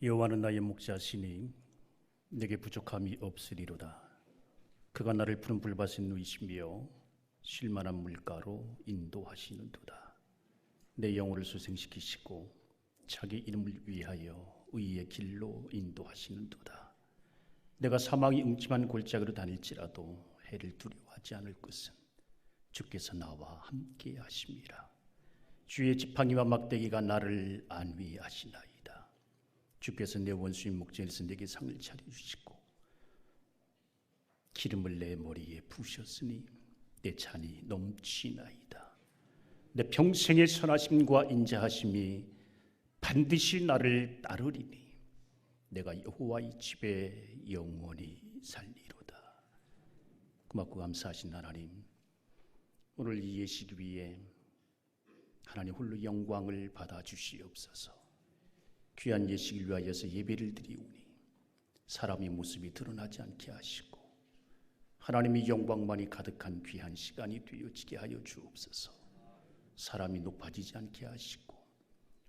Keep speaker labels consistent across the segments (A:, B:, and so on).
A: 여호와는 나의 목자시니 내게 부족함이 없으리로다. 그가 나를 푸른 불밭에 누이시며 쉴 만한 물가로 인도하시는도다. 내 영혼을 소생시키시고 자기 이름을 위하여 의의 길로 인도하시는도다. 내가 사망이 음침한 골짜기로 다닐지라도 해를 두려워하지 않을 것은 주께서 나와 함께 하심이라. 주의 지팡이와 막대기가 나를 안위하시나이다. 주께서 내 원수인 목전에서 내게 상을 차려주시고 기름을 내 머리에 부으셨으니 내 잔이 넘치나이다. 내 평생의 선하심과 인자하심이 반드시 나를 따르리니 내가 여호와의 집에 영원히 살리로다. 고맙고 감사하신 하나님, 오늘 이 예식 위에 하나님 홀로 영광을 받아 주시옵소서. 귀한 예식을 위하여서 예배를 드리오니 사람의 모습이 드러나지 않게 하시고 하나님의 영광만이 가득한 귀한 시간이 되어지게 하여 주옵소서. 사람이 높아지지 않게 하시고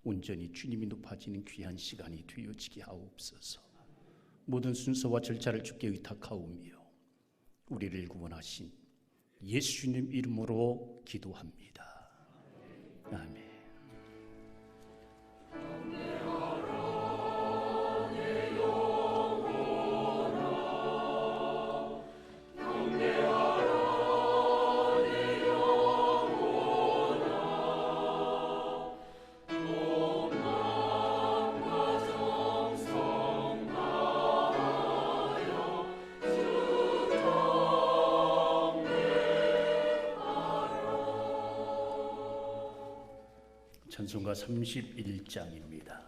A: 온전히 주님이 높아지는 귀한 시간이 되어지게 하옵소서. 모든 순서와 절차를 주께 의탁하오며 우리를 구원하신 예수님 이름으로 기도합니다. 아멘. 찬송가 31장입니다.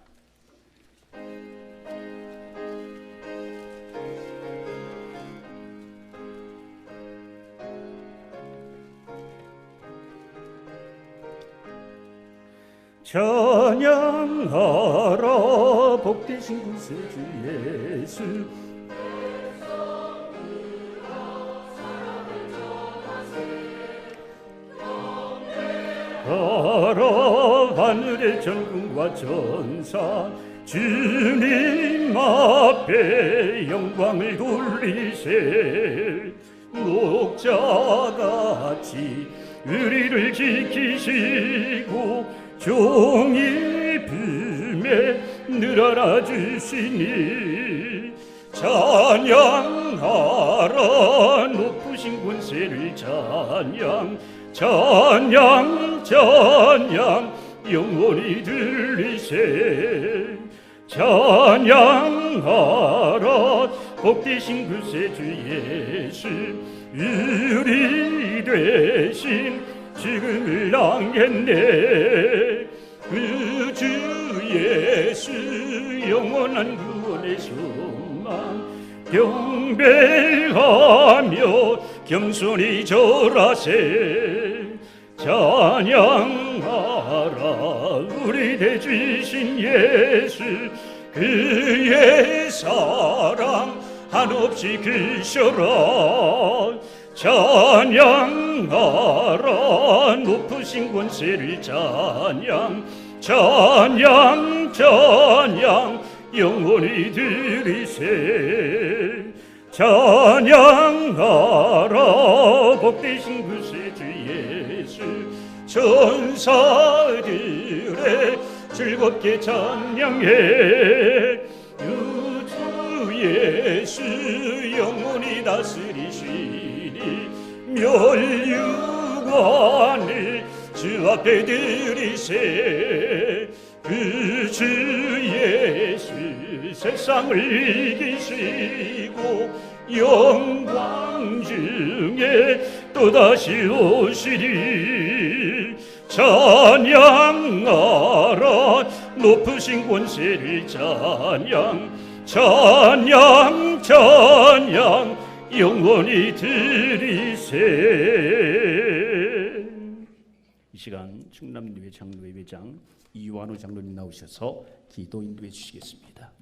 A: 찬양하라 복되신 구세주 예수, 하라 하늘의 전군과 전사 주님 앞에 영광을 돌리세. 목자같이 우리를 지키시고 종이 품에 늘 알아주시니 찬양하라 높으신 권세를 찬양 찬양 찬양 영원히 들리세. 찬양하라 복되신 구세주 예수, 우리 대신 지금을 당했네. 주 예수 영원한 구원의 소망 경배하며 겸손히 절하세. 찬양하라 우리 대주신 예수, 그의 사랑 한없이 크셔라. 찬양하라 높으신 권세를 찬양 찬양 찬양 영원히 들으세. 찬양하라 복되신 구세주 예수, 천사들의 즐겁게 찬양해. 주 예수 영원히 다스리시니 멸류관을 주 앞에 드리세. 그 주 예수 세상을 이기시고 영광 중에 또다시 오시리. 찬양하라 높으신 권세를 찬양 찬양 찬양 영원히 드리세. 이 시간 충남교회 장로회장 이완호 장로님 나오셔서 기도 인도해 주시겠습니다.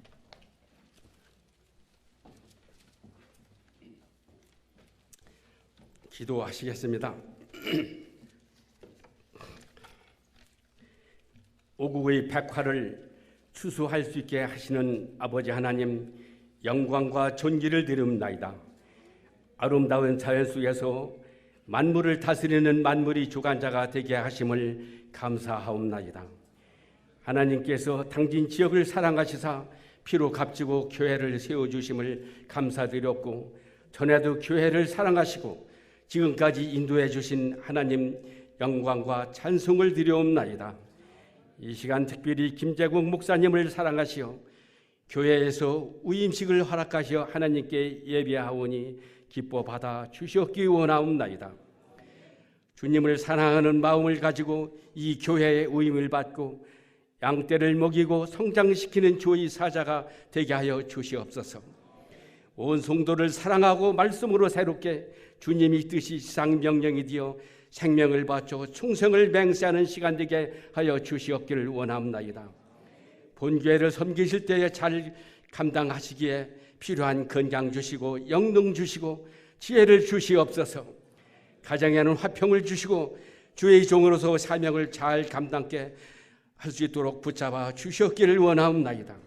B: 기도하시겠습니다. 오국의 백화를 추수할 수 있게 하시는 아버지 하나님, 영광과 존귀를 드립나이다. 아름다운 자연 속에서 만물을 다스리는 만물의 주관자가 되게 하심을 감사하옵나이다. 하나님께서 당진 지역을 사랑하시사 피로 값지고 교회를 세워주심을 감사드렸고, 전에도 교회를 사랑하시고 지금까지 인도해 주신 하나님 영광과 찬송을 드려옵나이다. 이 시간 특별히 김재국 목사님을 사랑하시어 교회에서 위임식을 허락하시어 하나님께 예배하오니 기뻐 받아 주시옵기 원하옵나이다. 주님을 사랑하는 마음을 가지고 이 교회의 위임을 받고 양떼를 먹이고 성장시키는 주의 사자가 되게 하여 주시옵소서. 온 성도를 사랑하고 말씀으로 새롭게 주님이 뜻이 지상 명령이 되어 생명을 바쳐 충성을 맹세하는 시간 되게 하여 주시옵기를 원합나이다. 본교회를 섬기실 때에 잘 감당하시기에 필요한 건강 주시고 영능 주시고 지혜를 주시옵소서. 가정에는 화평을 주시고 주의 종으로서 사명을 잘 감당케 할 수 있도록 붙잡아 주시옵기를 원하옵나이다.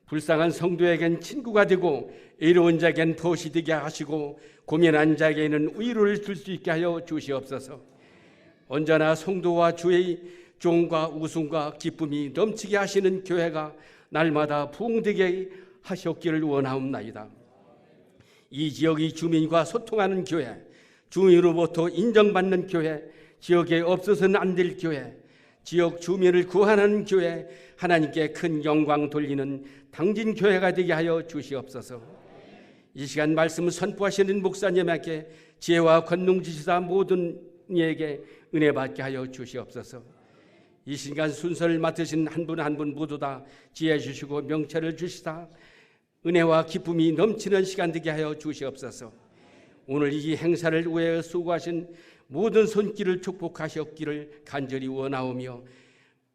B: 불쌍한 성도에겐 친구가 되고 의로운 자에겐 도시 되게 하시고 고민한 자에게는 위로를 줄 수 있게 하여 주시옵소서. 언제나 성도와 주의 종과 웃음과 기쁨이 넘치게 하시는 교회가 날마다 부흥되게 하셨기를 원하옵나이다. 이 지역의 주민과 소통하는 교회, 주민으로부터 인정받는 교회, 지역에 없어서는 안 될 교회, 지역 주민을 구하는 교회, 하나님께 큰 영광 돌리는 당진 교회가 되게 하여 주시옵소서. 이 시간 말씀을 선포하시는 목사님에게 지혜와 권능 주시사 모든 이에게 은혜 받게 하여 주시옵소서. 이 시간 순서를 맡으신 한 분 한 분 모두 다 지혜 주시고 명철을 주시사 은혜와 기쁨이 넘치는 시간 되게 하여 주시옵소서. 오늘 이 행사를 위해 수고하신 모든 손길을 축복하셨기를 간절히 원하오며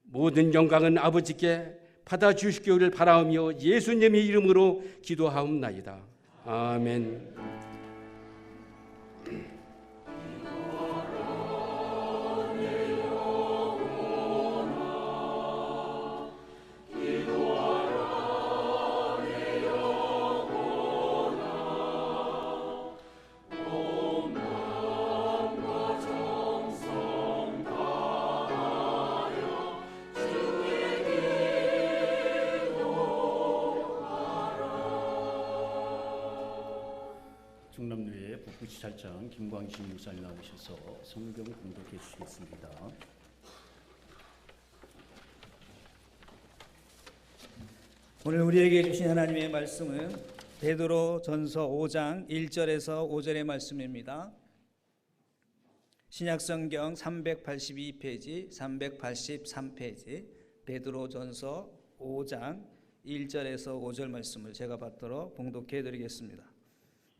B: 모든 영광은 아버지께 받아주시기를 바라오며 예수님의 이름으로 기도하옵나이다. 아멘.
A: 충남교회 북부시찰장 김광신 목사님 나오셔서 성경 공독해 주시겠습니다.
C: 오늘 우리에게 주신 하나님의 말씀은 베드로전서 5장 1절에서 5절의 말씀입니다. 신약성경 382페이지, 383페이지 베드로전서 5장 1절에서 5절 말씀을 제가 받도록 봉독해 드리겠습니다.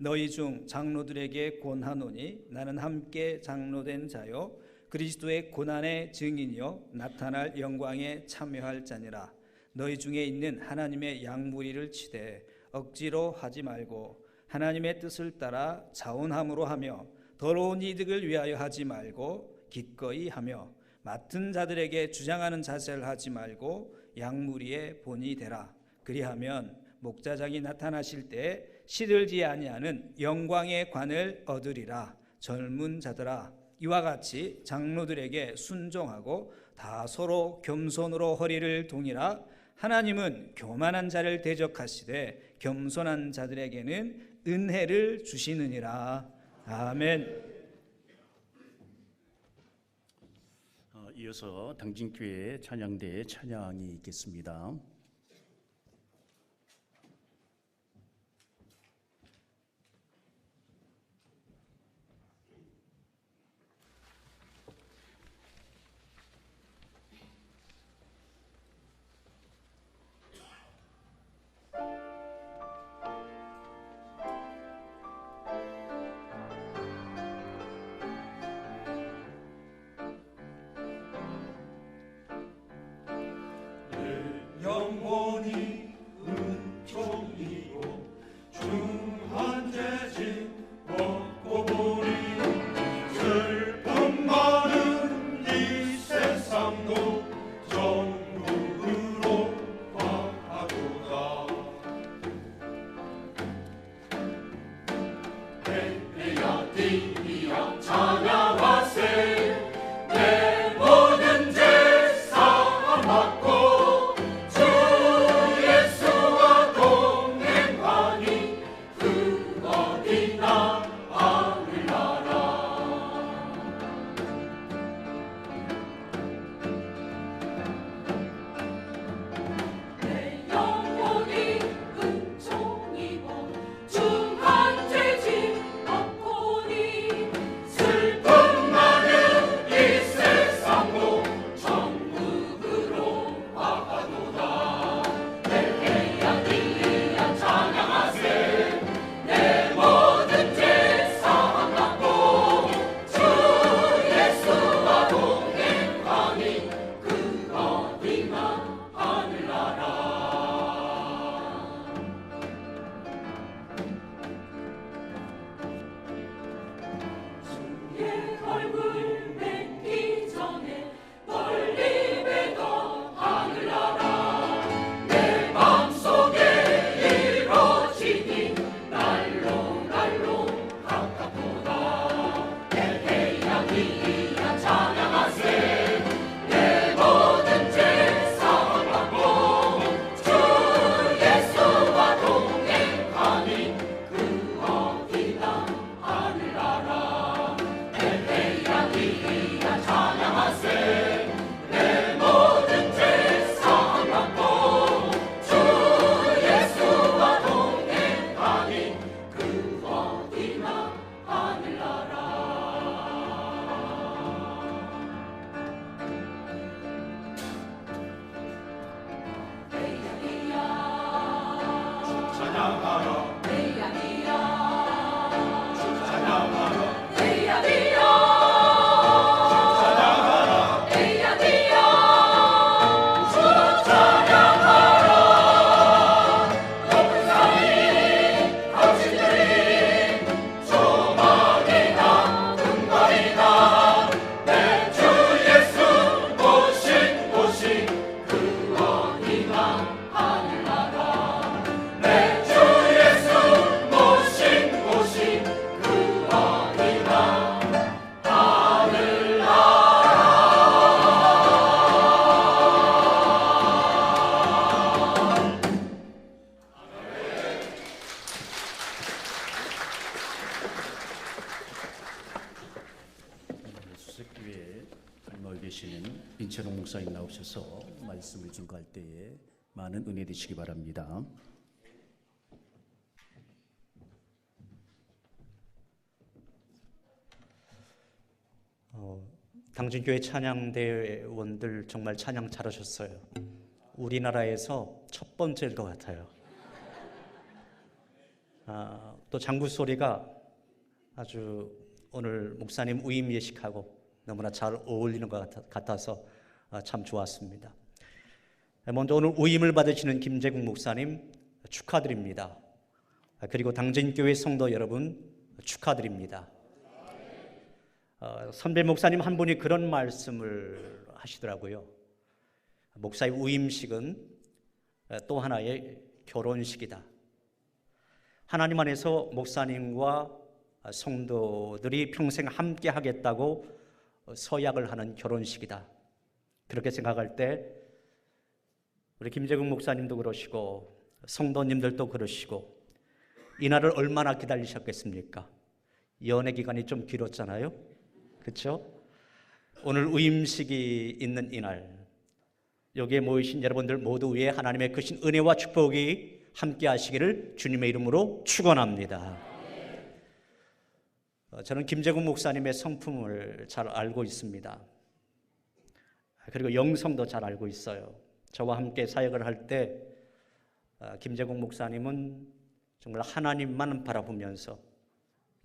C: 너희 중 장로들에게 권하노니 나는 함께 장로된 자요 그리스도의 고난의 증인이요 나타날 영광에 참여할 자니라. 너희 중에 있는 하나님의 양무리를 치되 억지로 하지 말고 하나님의 뜻을 따라 자원함으로 하며 더러운 이득을 위하여 하지 말고 기꺼이 하며 맡은 자들에게 주장하는 자세를 하지 말고 양무리의 본이 되라. 그리하면 목자장이 나타나실 때 시들지 아니하는 영광의 관을 얻으리라. 젊은 자들아 이와 같이 장로들에게 순종하고 다 서로 겸손으로 허리를 동이라. 하나님은 교만한 자를 대적하시되 겸손한 자들에게는 은혜를 주시느니라. 아멘.
A: 이어서 당진교회 찬양대의 찬양이 있겠습니다.
D: 영광
A: 되시는 인철홍 목사님 나오셔서 말씀을 증거할 때에 많은 은혜 되시기 바랍니다.
D: 당진교회 찬양대원들 정말 찬양 잘하셨어요. 우리나라에서 첫 번째일 것 같아요. 또 장구 소리가 아주 오늘 목사님 우임 예식하고 너무나 잘 어울리는 것 같아서 참 좋았습니다. 먼저 오늘 우임을 받으시는 김재국 목사님 축하드립니다. 그리고 당진교회 성도 여러분 축하드립니다. 선배 목사님 한 분이 그런 말씀을 하시더라고요. 목사의 우임식은 또 하나의 결혼식이다. 하나님 안에서 목사님과 성도들이 평생 함께 하겠다고 서약을 하는 결혼식이다. 그렇게 생각할 때 우리 김재국 목사님도 그러시고 성도님들도 그러시고 이 날을 얼마나 기다리셨겠습니까? 연애 기간이 좀 길었잖아요. 그렇죠? 오늘 우임식이 있는 이날 여기에 모이신 여러분들 모두 위에 하나님의 크신 은혜와 축복이 함께 하시기를 주님의 이름으로 축원합니다. 저는 김재국 목사님의 성품을 잘 알고 있습니다. 그리고 영성도 잘 알고 있어요. 저와 함께 사역을 할 때 김재국 목사님은 정말 하나님만 바라보면서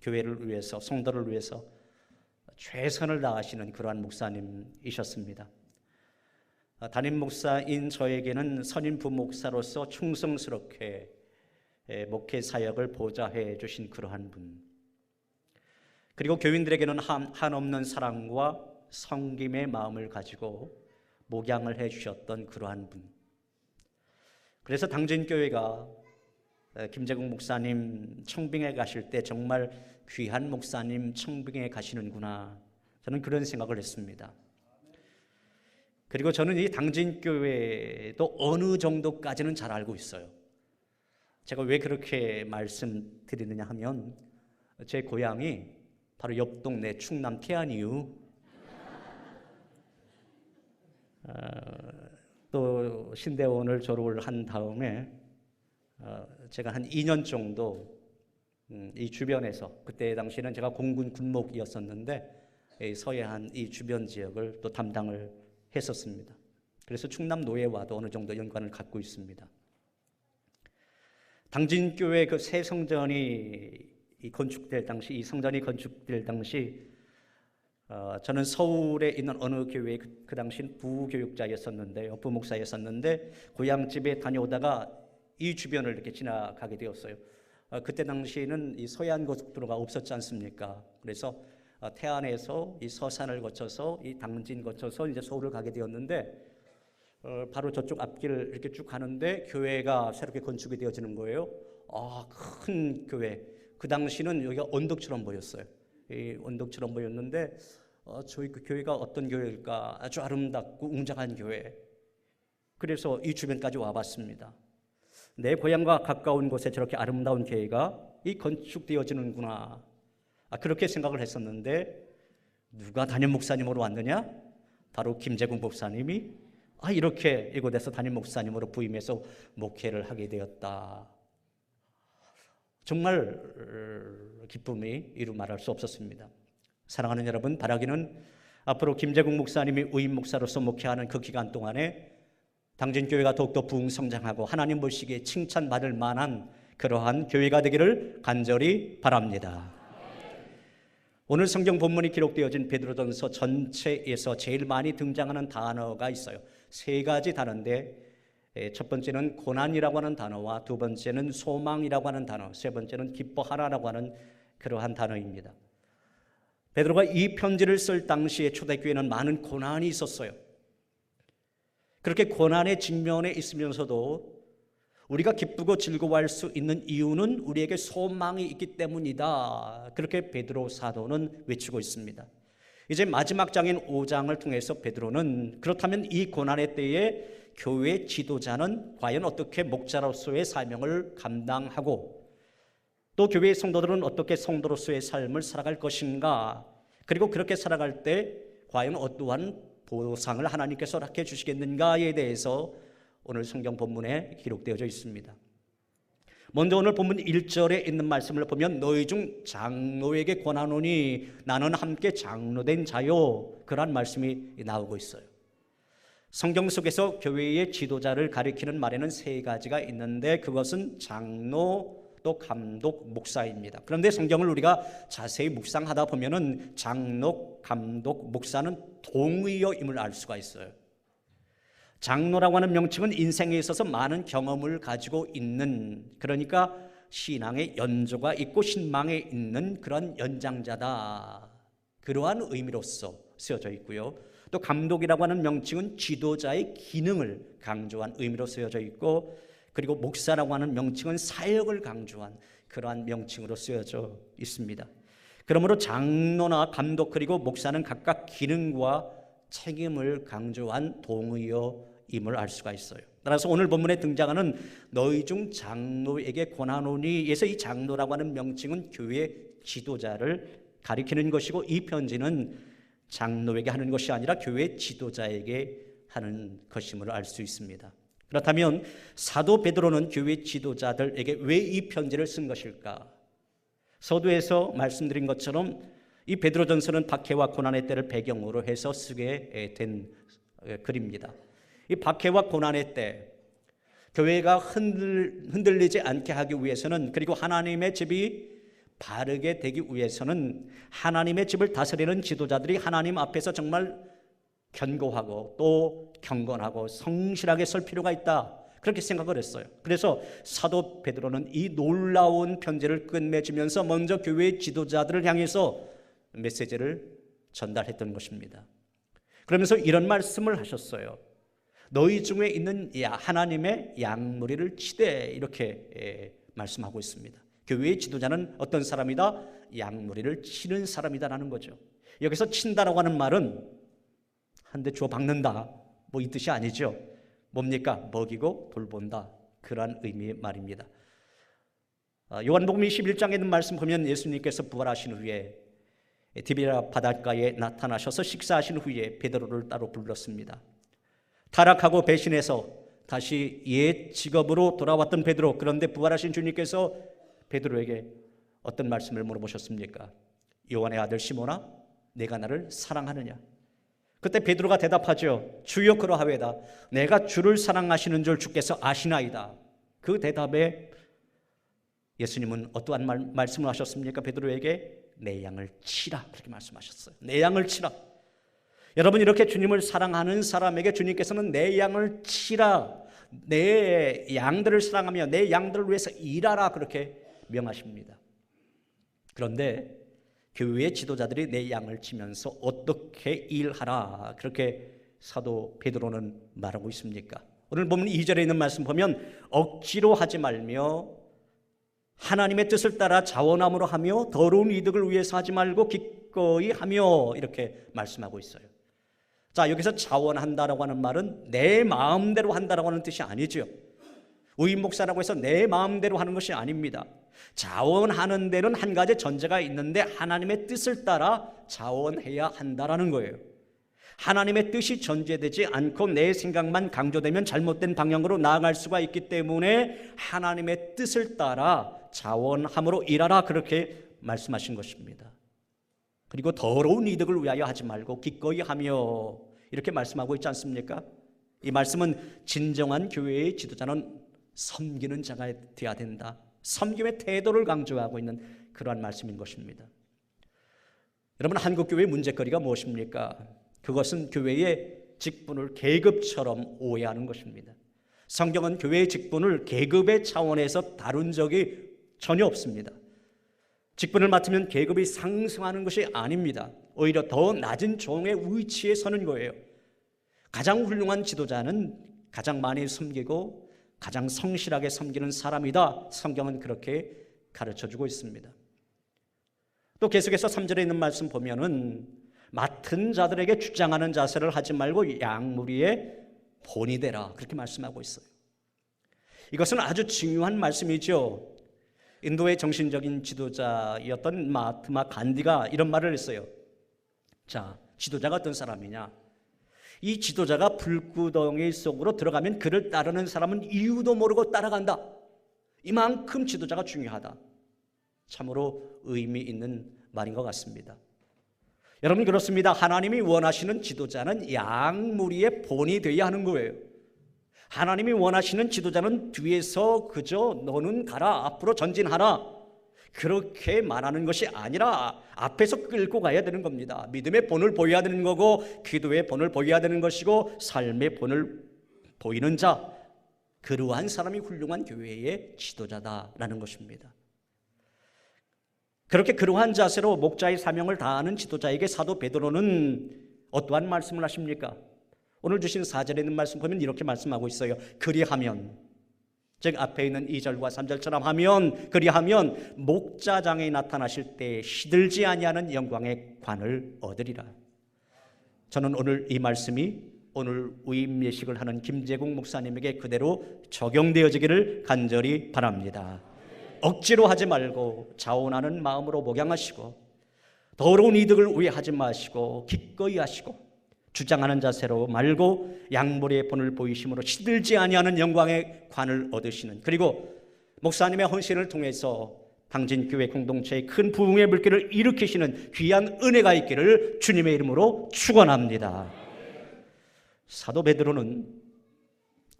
D: 교회를 위해서 성도를 위해서 최선을 다하시는 그러한 목사님이셨습니다. 담임 목사인 저에게는 선임 부목사로서 충성스럽게 목회 사역을 보좌해 주신 그러한 분, 그리고 교인들에게는 한없는 사랑과 섬김의 마음을 가지고 목양을 해 주셨던 그러한 분. 그래서 당진교회가 김재국 목사님 청빙에 가실 때 정말 귀한 목사님 청빙에 가시는구나, 저는 그런 생각을 했습니다. 그리고 저는 이 당진교회도 어느 정도까지는 잘 알고 있어요. 제가 왜 그렇게 말씀드리느냐 하면 제 고향이 바로 옆 동네 충남 태안이유. 또 신대원을 졸업을 한 다음에 제가 한 2년 정도 이 주변에서, 그때 당시에는 제가 공군 군목이었었는데 서해안 이 주변 지역을 또 담당을 했었습니다. 그래서 충남 노예와도 어느 정도 연관을 갖고 있습니다. 당진교회 그 새 성전이 건축될 당시, 이 성전이 건축될 당시 저는 서울에 있는 어느 교회에 그 당시는 부교육자였었는데요, 부목사였었는데 고향집에 다녀오다가 이 주변을 이렇게 지나가게 되었어요. 그때 당시에는 이 서해안 고속도로가 없었지 않습니까? 그래서 태안에서 이 서산을 거쳐서 이 당진 거쳐서 이제 서울을 가게 되었는데 바로 저쪽 앞길을 이렇게 쭉 가는데 교회가 새롭게 건축이 되어지는 거예요. 큰 교회. 그 당시는 여기가 언덕처럼 보였어요. 이 언덕처럼 보였는데 저희 그 교회가 어떤 교회일까? 아주 아름답고 웅장한 교회. 그래서 이 주변까지 와봤습니다. 내 고향과 가까운 곳에 저렇게 아름다운 교회가 이 건축되어지는구나, 그렇게 생각을 했었는데 누가 담임 목사님으로 왔느냐? 바로 김재국 목사님이 이렇게 이곳에서 담임 목사님으로 부임해서 목회를 하게 되었다. 정말 기쁨이 이루 말할 수 없었습니다. 사랑하는 여러분, 바라기는 앞으로 김재국 목사님이 우임 목사로서 목회하는 그 기간 동안에 당진교회가 더욱더 부흥성장하고 하나님 보시기에 칭찬받을 만한 그러한 교회가 되기를 간절히 바랍니다. 오늘 성경 본문이 기록되어진 베드로전서 전체에서 제일 많이 등장하는 단어가 있어요. 3가지 단어인데 첫 번째는 고난이라고 하는 단어와 두 번째는 소망이라고 하는 단어, 세 번째는 기뻐하라라고 하는 그러한 단어입니다. 베드로가 이 편지를 쓸 당시에 초대교회는 많은 고난이 있었어요. 그렇게 고난의 직면에 있으면서도 우리가 기쁘고 즐거워할 수 있는 이유는 우리에게 소망이 있기 때문이다. 그렇게 베드로 사도는 외치고 있습니다. 이제 마지막 장인 5장을 통해서 베드로는 그렇다면 이 고난의 때에 교회 지도자는 과연 어떻게 목자로서의 사명을 감당하고 또 교회의 성도들은 어떻게 성도로서의 삶을 살아갈 것인가, 그리고 그렇게 살아갈 때 과연 어떠한 보상을 하나님께서 허락해 주시겠는가에 대해서 오늘 성경 본문에 기록되어져 있습니다. 먼저 오늘 본문 1절에 있는 말씀을 보면 너희 중 장로에게 권하노니 나는 함께 장로된 자요, 그런 말씀이 나오고 있어요. 성경 속에서 교회의 지도자를 가리키는 말에는 세 가지가 있는데 그것은 장로, 또 감독, 목사입니다. 그런데 성경을 우리가 자세히 묵상하다 보면은 장로, 감독, 목사는 동의어임을 알 수가 있어요. 장로라고 하는 명칭은 인생에 있어서 많은 경험을 가지고 있는, 그러니까 신앙의 연조가 있고 신망에 있는 그런 연장자다, 그러한 의미로서 쓰여져 있고요. 또 감독이라고 하는 명칭은 지도자의 기능을 강조한 의미로 쓰여져 있고, 그리고 목사라고 하는 명칭은 사역을 강조한 그러한 명칭으로 쓰여져 있습니다. 그러므로 장로나 감독 그리고 목사는 각각 기능과 책임을 강조한 동의어임을 알 수가 있어요. 따라서 오늘 본문에 등장하는 너희 중 장로에게 권하노니에서 이 장로라고 하는 명칭은 교회 지도자를 가리키는 것이고, 이 편지는 장로에게 하는 것이 아니라 교회 지도자에게 하는 것임을 알 수 있습니다. 그렇다면 사도 베드로는 교회 지도자들에게 왜 이 편지를 쓴 것일까? 서두에서 말씀드린 것처럼 이 베드로전서는 박해와 고난의 때를 배경으로 해서 쓰게 된 글입니다. 이 박해와 고난의 때 교회가 흔들리지 않게 하기 위해서는, 그리고 하나님의 집이 바르게 되기 위해서는 하나님의 집을 다스리는 지도자들이 하나님 앞에서 정말 견고하고 또 경건하고 성실하게 설 필요가 있다, 그렇게 생각을 했어요. 그래서 사도 베드로는 이 놀라운 편지를 끝맺으면서 먼저 교회의 지도자들을 향해서 메시지를 전달했던 것입니다. 그러면서 이런 말씀을 하셨어요. 너희 중에 있는 하나님의 양무리를 치되, 이렇게 말씀하고 있습니다. 교회의 지도자는 어떤 사람이다? 양무리를 치는 사람이다라는 거죠. 여기서 친다라고 하는 말은 한 대 주워 박는다, 뭐 이 뜻이 아니죠. 뭡니까? 먹이고 돌본다, 그러한 의미의 말입니다. 요한복음 21장에 있는 말씀 보면 예수님께서 부활하신 후에 디베랴 바닷가에 나타나셔서 식사하신 후에 베드로를 따로 불렀습니다. 타락하고 배신해서 다시 옛 직업으로 돌아왔던 베드로, 그런데 부활하신 주님께서 베드로에게 어떤 말씀을 물어보셨습니까? 요한의 아들 시몬아, 내가 나를 사랑하느냐? 그때 베드로가 대답하죠. 주여 그러하외다. 내가 주를 사랑하시는 줄 주께서 아시나이다. 그 대답에 예수님은 어떠한 말씀을 하셨습니까? 베드로에게 내 양을 치라, 그렇게 말씀하셨어요. 내 양을 치라. 여러분, 이렇게 주님을 사랑하는 사람에게 주님께서는 내 양을 치라, 내 양들을 사랑하며 내 양들을 위해서 일하라, 그렇게 명하십니다. 그런데 교회의 지도자들이 내 양을 치면서 어떻게 일하라, 그렇게 사도 베드로는 말하고 있습니까? 오늘 보면 2절에 있는 말씀 보면 억지로 하지 말며 하나님의 뜻을 따라 자원함으로 하며 더러운 이득을 위해서 하지 말고 기꺼이 하며, 이렇게 말씀하고 있어요. 자, 여기서 자원한다라고 하는 말은 내 마음대로 한다라고 하는 뜻이 아니죠. 우임 목사라고 해서 내 마음대로 하는 것이 아닙니다. 자원하는 데는 한 가지 전제가 있는데 하나님의 뜻을 따라 자원해야 한다라는 거예요. 하나님의 뜻이 전제되지 않고 내 생각만 강조되면 잘못된 방향으로 나아갈 수가 있기 때문에 하나님의 뜻을 따라 자원함으로 일하라, 그렇게 말씀하신 것입니다. 그리고 더러운 이득을 위하여 하지 말고 기꺼이 하며, 이렇게 말씀하고 있지 않습니까? 이 말씀은 진정한 교회의 지도자는 섬기는 자가 되어야 된다, 섬김의 태도를 강조하고 있는 그러한 말씀인 것입니다. 여러분, 한국 교회의 문제거리가 무엇입니까? 그것은 교회의 직분을 계급처럼 오해하는 것입니다. 성경은 교회의 직분을 계급의 차원에서 다룬 적이 전혀 없습니다. 직분을 맡으면 계급이 상승하는 것이 아닙니다. 오히려 더 낮은 종의 위치에 서는 거예요. 가장 훌륭한 지도자는 가장 많이 섬기고 가장 성실하게 섬기는 사람이다, 성경은 그렇게 가르쳐주고 있습니다. 또 계속해서 3절에 있는 말씀 보면은 맡은 자들에게 주장하는 자세를 하지 말고 양무리의 본이 되라, 그렇게 말씀하고 있어요. 이것은 아주 중요한 말씀이죠. 인도의 정신적인 지도자였던 마하트마 간디가 이런 말을 했어요. 자, 지도자가 어떤 사람이냐? 이 지도자가 불구덩이 속으로 들어가면 그를 따르는 사람은 이유도 모르고 따라간다. 이만큼 지도자가 중요하다. 참으로 의미 있는 말인 것 같습니다. 여러분, 그렇습니다. 하나님이 원하시는 지도자는 양무리의 본이 되어야 하는 거예요. 하나님이 원하시는 지도자는 뒤에서 그저 너는 가라, 앞으로 전진하라, 그렇게 말하는 것이 아니라 앞에서 끌고 가야 되는 겁니다. 믿음의 본을 보여야 되는 거고, 기도의 본을 보여야 되는 것이고, 삶의 본을 보이는 자, 그러한 사람이 훌륭한 교회의 지도자다라는 것입니다. 그렇게 그러한 자세로 목자의 사명을 다하는 지도자에게 사도 베드로는 어떠한 말씀을 하십니까? 오늘 주신 4절에 있는 말씀 보면 이렇게 말씀하고 있어요. 그리하면, 즉 앞에 있는 2절과 3절처럼 하면, 그리하면 목자장에 나타나실 때 시들지 아니하는 영광의 관을 얻으리라. 저는 오늘 이 말씀이 오늘 우임 예식을 하는 김재국 목사님에게 그대로 적용되어지기를 간절히 바랍니다. 억지로 하지 말고 자원하는 마음으로 목양하시고, 더러운 이득을 위하지 마시고 기꺼이 하시고, 주장하는 자세로 말고 양보리의 본을 보이심으로 시들지 아니하는 영광의 관을 얻으시는, 그리고 목사님의 헌신을 통해서 당진교회 공동체의 큰 부흥의 물결을 일으키시는 귀한 은혜가 있기를 주님의 이름으로 축원합니다. 사도 베드로는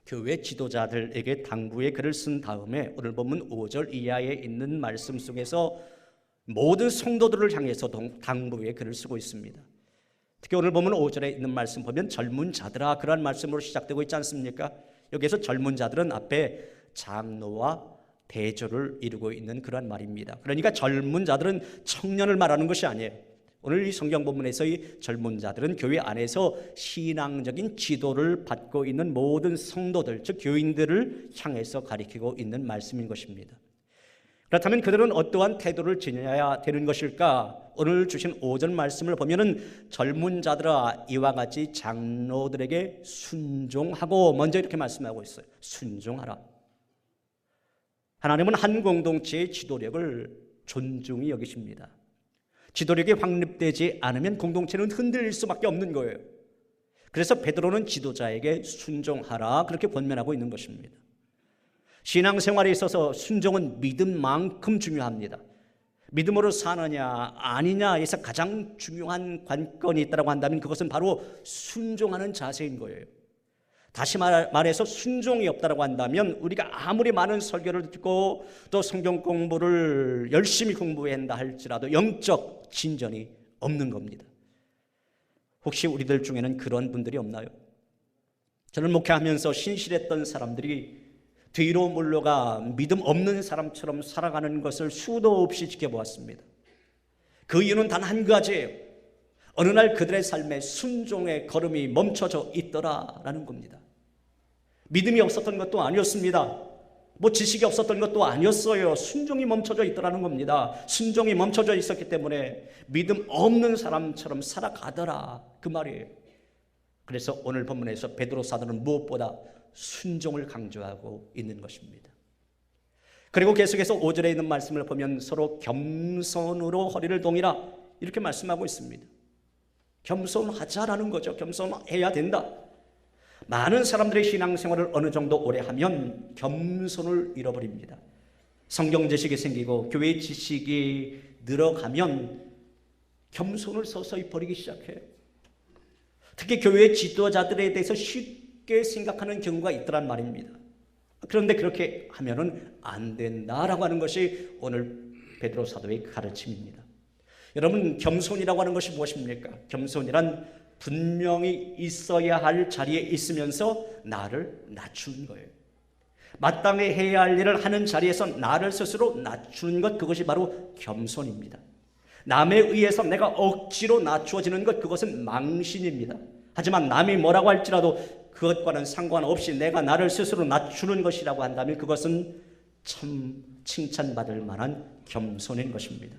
D: 교회 지도자들에게 당부의 글을 쓴 다음에 오늘 본문 5절 이하에 있는 말씀 속에서 모든 성도들을 향해서 당부의 글을 쓰고 있습니다. 특히 오늘 보면 5절에 있는 말씀 보면 젊은 자들아, 그러한 말씀으로 시작되고 있지 않습니까? 여기에서 젊은 자들은 앞에 장로와 대조를 이루고 있는 그러한 말입니다. 그러니까 젊은 자들은 청년을 말하는 것이 아니에요. 오늘 이 성경 본문에서의 젊은 자들은 교회 안에서 신앙적인 지도를 받고 있는 모든 성도들, 즉 교인들을 향해서 가리키고 있는 말씀인 것입니다. 그렇다면 그들은 어떠한 태도를 지녀야 되는 것일까? 오늘 주신 5절 말씀을 보면은 젊은 자들아, 이와 같이 장로들에게 순종하고, 먼저 이렇게 말씀하고 있어요. 순종하라. 하나님은 한 공동체의 지도력을 존중히 여기십니다. 지도력이 확립되지 않으면 공동체는 흔들릴 수밖에 없는 거예요. 그래서 베드로는 지도자에게 순종하라, 그렇게 권면하고 있는 것입니다. 신앙생활에 있어서 순종은 믿음만큼 중요합니다. 믿음으로 사느냐 아니냐에서 가장 중요한 관건이 있다고 한다면 그것은 바로 순종하는 자세인 거예요. 다시 말해서 순종이 없다고 한다면 우리가 아무리 많은 설교를 듣고 또 성경 공부를 열심히 공부한다 할지라도 영적 진전이 없는 겁니다. 혹시 우리들 중에는 그런 분들이 없나요? 저는 목회하면서 신실했던 사람들이 뒤로 물러가 믿음 없는 사람처럼 살아가는 것을 수도 없이 지켜보았습니다. 그 이유는 단 한 가지예요. 어느 날 그들의 삶에 순종의 걸음이 멈춰져 있더라라는 겁니다. 믿음이 없었던 것도 아니었습니다. 지식이 없었던 것도 아니었어요. 순종이 멈춰져 있더라는 겁니다. 순종이 멈춰져 있었기 때문에 믿음 없는 사람처럼 살아가더라, 그 말이에요. 그래서 오늘 본문에서 베드로 사도는 무엇보다 순종을 강조하고 있는 것입니다. 그리고 계속해서 5절에 있는 말씀을 보면 서로 겸손으로 허리를 동이라, 이렇게 말씀하고 있습니다. 겸손하자라는 거죠. 겸손해야 된다. 많은 사람들의 신앙생활을 어느 정도 오래 하면 겸손을 잃어버립니다. 성경 지식이 생기고 교회 지식이 늘어가면 겸손을 서서히 버리기 시작해요. 특히 교회 지도자들에 대해서 쉽게 생각하는 경우가 있더란 말입니다. 그런데 그렇게 하면은 안 된다라고 하는 것이 오늘 베드로 사도의 가르침입니다. 여러분, 겸손이라고 하는 것이 무엇입니까? 겸손이란 분명히 있어야 할 자리에 있으면서 나를 낮추는 거예요. 마땅히 해야 할 일을 하는 자리에서 나를 스스로 낮추는 것, 그것이 바로 겸손입니다. 남에 의해서 내가 억지로 낮추어지는 것, 그것은 망신입니다. 하지만 남이 뭐라고 할지라도 그것과는 상관없이 내가 나를 스스로 낮추는 것이라고 한다면 그것은 참 칭찬받을 만한 겸손인 것입니다.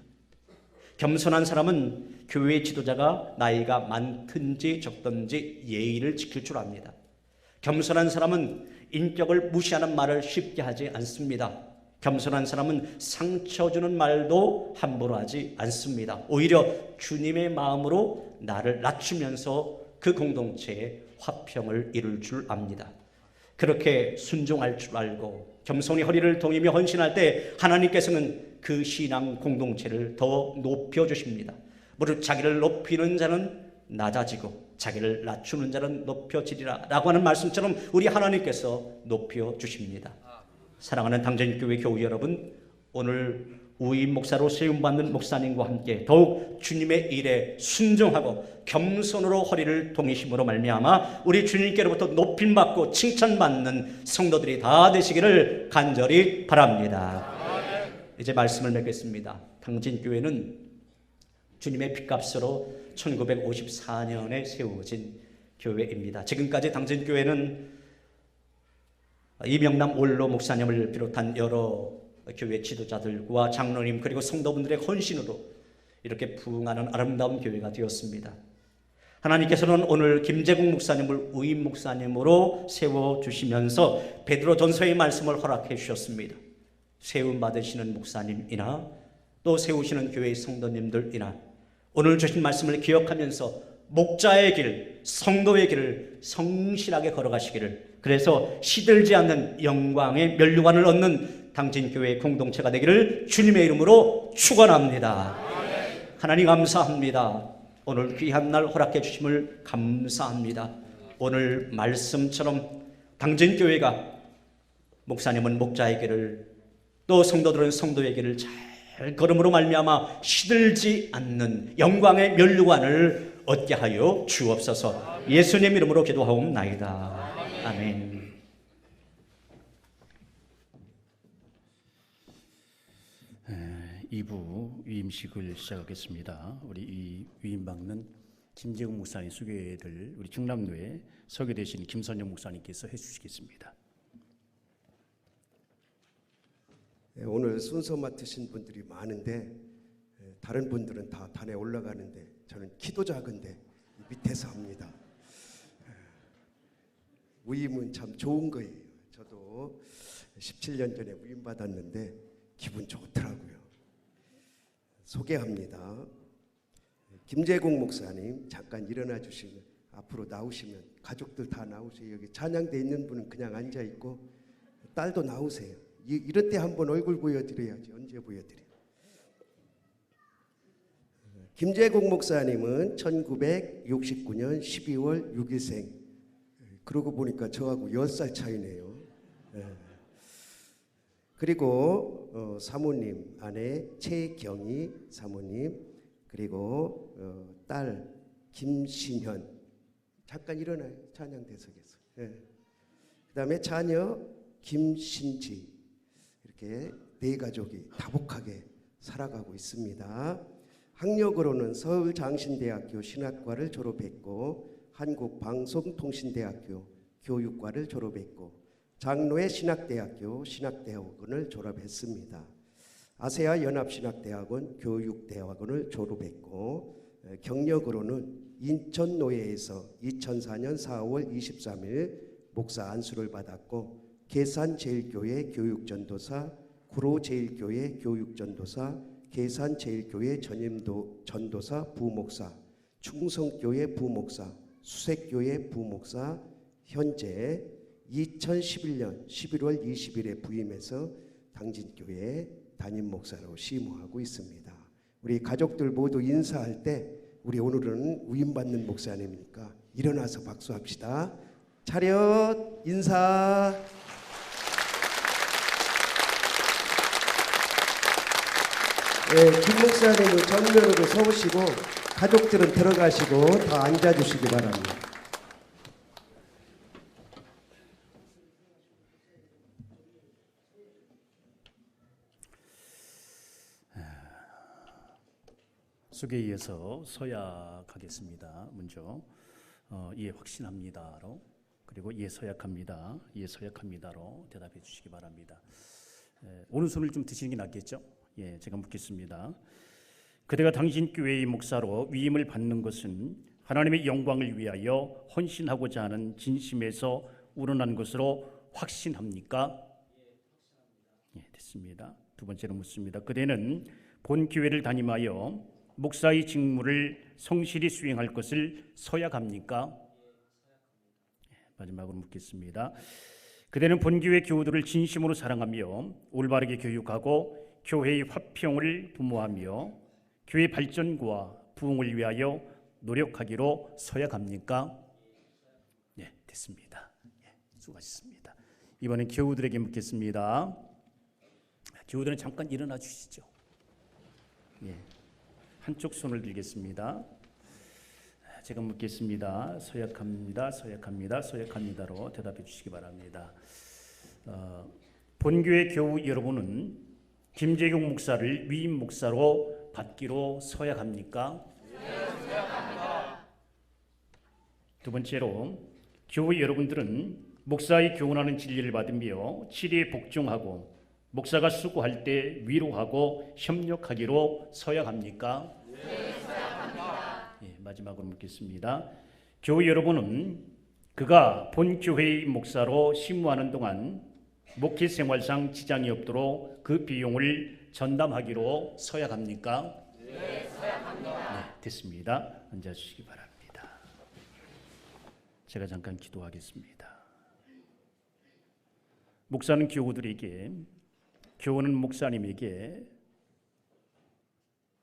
D: 겸손한 사람은 교회 지도자가 나이가 많든지 적든지 예의를 지킬 줄 압니다. 겸손한 사람은 인격을 무시하는 말을 쉽게 하지 않습니다. 겸손한 사람은 상처 주는 말도 함부로 하지 않습니다. 오히려 주님의 마음으로 나를 낮추면서 그 공동체의 화평을 이룰 줄 압니다. 그렇게 순종할 줄 알고 겸손히 허리를 동이며 헌신할 때 하나님께서는 그 신앙 공동체를 더 높여주십니다. 무릇 자기를 높이는 자는 낮아지고 자기를 낮추는 자는 높여지리라 라고 하는 말씀처럼 우리 하나님께서 높여주십니다. 사랑하는 당전교회 교우 여러분, 오늘 우임 목사로 세움받는 목사님과 함께 더욱 주님의 일에 순종하고 겸손으로 허리를 동이심으로 말미암아 우리 주님께로부터 높임받고 칭찬받는 성도들이 다 되시기를 간절히 바랍니다. 이제 말씀을 맺겠습니다. 당진교회는 주님의 핏값으로 1954년에 세워진 교회입니다. 지금까지 당진교회는 이명남 원로 목사님을 비롯한 여러 교회 지도자들과 장로님 그리고 성도분들의 헌신으로 이렇게 부흥하는 아름다운 교회가 되었습니다. 하나님께서는 오늘 김재국 목사님을 우임 목사님으로 세워주시면서 베드로전서의 말씀을 허락해 주셨습니다. 세움 받으시는 목사님이나 또 세우시는 교회의 성도님들이나 오늘 주신 말씀을 기억하면서 목자의 길, 성도의 길을 성실하게 걸어가시기를, 그래서 시들지 않는 영광의 면류관을 얻는 당진교회 공동체가 되기를 주님의 이름으로 축원합니다. 하나님 감사합니다. 오늘 귀한 날 허락해 주심을 감사합니다. 오늘 말씀처럼 당진교회가 목사님은 목자의 길을 또 성도들은 성도의 길을 잘 걸음으로 말미암아 시들지 않는 영광의 면류관을 얻게 하여 주옵소서. 예수님 이름으로 기도하옵나이다. 아멘.
A: 이부 위임식을 시작하겠습니다. 우리 이 위임받는 김재국 목사님 소개될 우리 충남로에 서게 되신 김선영 목사님께서 해주시겠습니다.
E: 오늘 순서 맡으신 분들이 많은데 다른 분들은 다 단에 올라가는데 저는 키도 작은데 밑에서 합니다. 위임은 참 좋은 거예요. 저도 17년 전에 위임 받았는데 기분 좋더라고요. 소개합니다. 김재국 목사님 잠깐 일어나 주시면 앞으로 나오시면 가족들 다 나오세요. 여기 찬양대 있는 분은 그냥 앉아 있고 딸도 나오세요. 이럴 때 한번 얼굴 보여드려야지. 언제 보여드려? 김재국 목사님은 1969년 12월 6일생. 그러고 보니까 저하고 10살 차이네요. 그리고 사모님 아내 최경희 사모님, 그리고 딸 김신현 잠깐 일어나요. 찬양대석에서. 그 다음에 자녀 김신지. 이렇게 네 가족이 다복하게 살아가고 있습니다. 학력으로는 서울장신대학교 신학과를 졸업했고 한국방송통신대학교 교육과를 졸업했고 장로의 신학대학교 신학대학원을 졸업했습니다. 아세아 연합신학대학원 교육대학원을 졸업했고 경력으로는 인천노예에서 2004년 4월 23일 목사 안수를 받았고 계산제일교회 교육전도사, 구로제일교회 교육전도사, 계산제일교회 전도사 부목사, 충성교회 부목사, 수색교회 부목사, 현재 2011년 11월 20일에 부임해서 당진교회 담임 목사로 심호하고 있습니다. 우리 가족들 모두 인사할 때 우리 오늘은 위임받는 목사님이니까 일어나서 박수합시다. 차렷 인사. 김 목사님은 정면으로 서오시고 가족들은 들어가시고 다 앉아주시기 바랍니다.
A: 소개에 이어서 서약하겠습니다. 먼저 예 확신합니다로, 그리고 예 서약합니다. 예 서약합니다로 대답해 주시기 바랍니다. 오른손을 좀 드시는 게 낫겠죠? 예, 제가 묻겠습니다. 그대가 당신 교회의 목사로 위임을 받는 것은 하나님의 영광을 위하여 헌신하고자 하는 진심에서 우러난 것으로 확신합니까? 예, 됐습니다. 두 번째로 묻습니다. 그대는 본 교회를 담임하여 목사의 직무를 성실히 수행할 것을 서약합니까? 마지막으로 묻겠습니다. 그대는 본교회 교우들을 진심으로 사랑하며 올바르게 교육하고 교회의 화평을 도모하며 교회 발전과 부흥을 위하여 노력하기로 서약합니까? 네, 됐습니다. 수고하셨습니다. 이번엔 교우들에게 묻겠습니다. 교우들은 잠깐 일어나 주시죠. 한쪽 손을 들겠습니다. 제가 묻겠습니다. 서약합니다. 서약합니다. 서약합니다로 대답해 주시기 바랍니다. 본교회 교우 여러분은 김재경 목사를 위임 목사로 받기로 서약합니까? 네, 서약합니다. 두 번째로 교우 여러분들은 목사의 교훈하는 진리를 받으며 치리에 복종하고 목사가 수고할 때 위로하고 협력하기로 서약합니까? 네, 서약합니다. 마지막으로 묻겠습니다. 교우 여러분은 그가 본 교회의 목사로 심무하는 동안 목회 생활상 지장이 없도록 그 비용을 전담하기로 서약합니까? 네, 서약합니다. 네, 됐습니다. 앉아주시기 바랍니다. 제가 잠깐 기도하겠습니다. 목사는 교우들에게, 교우는 목사님에게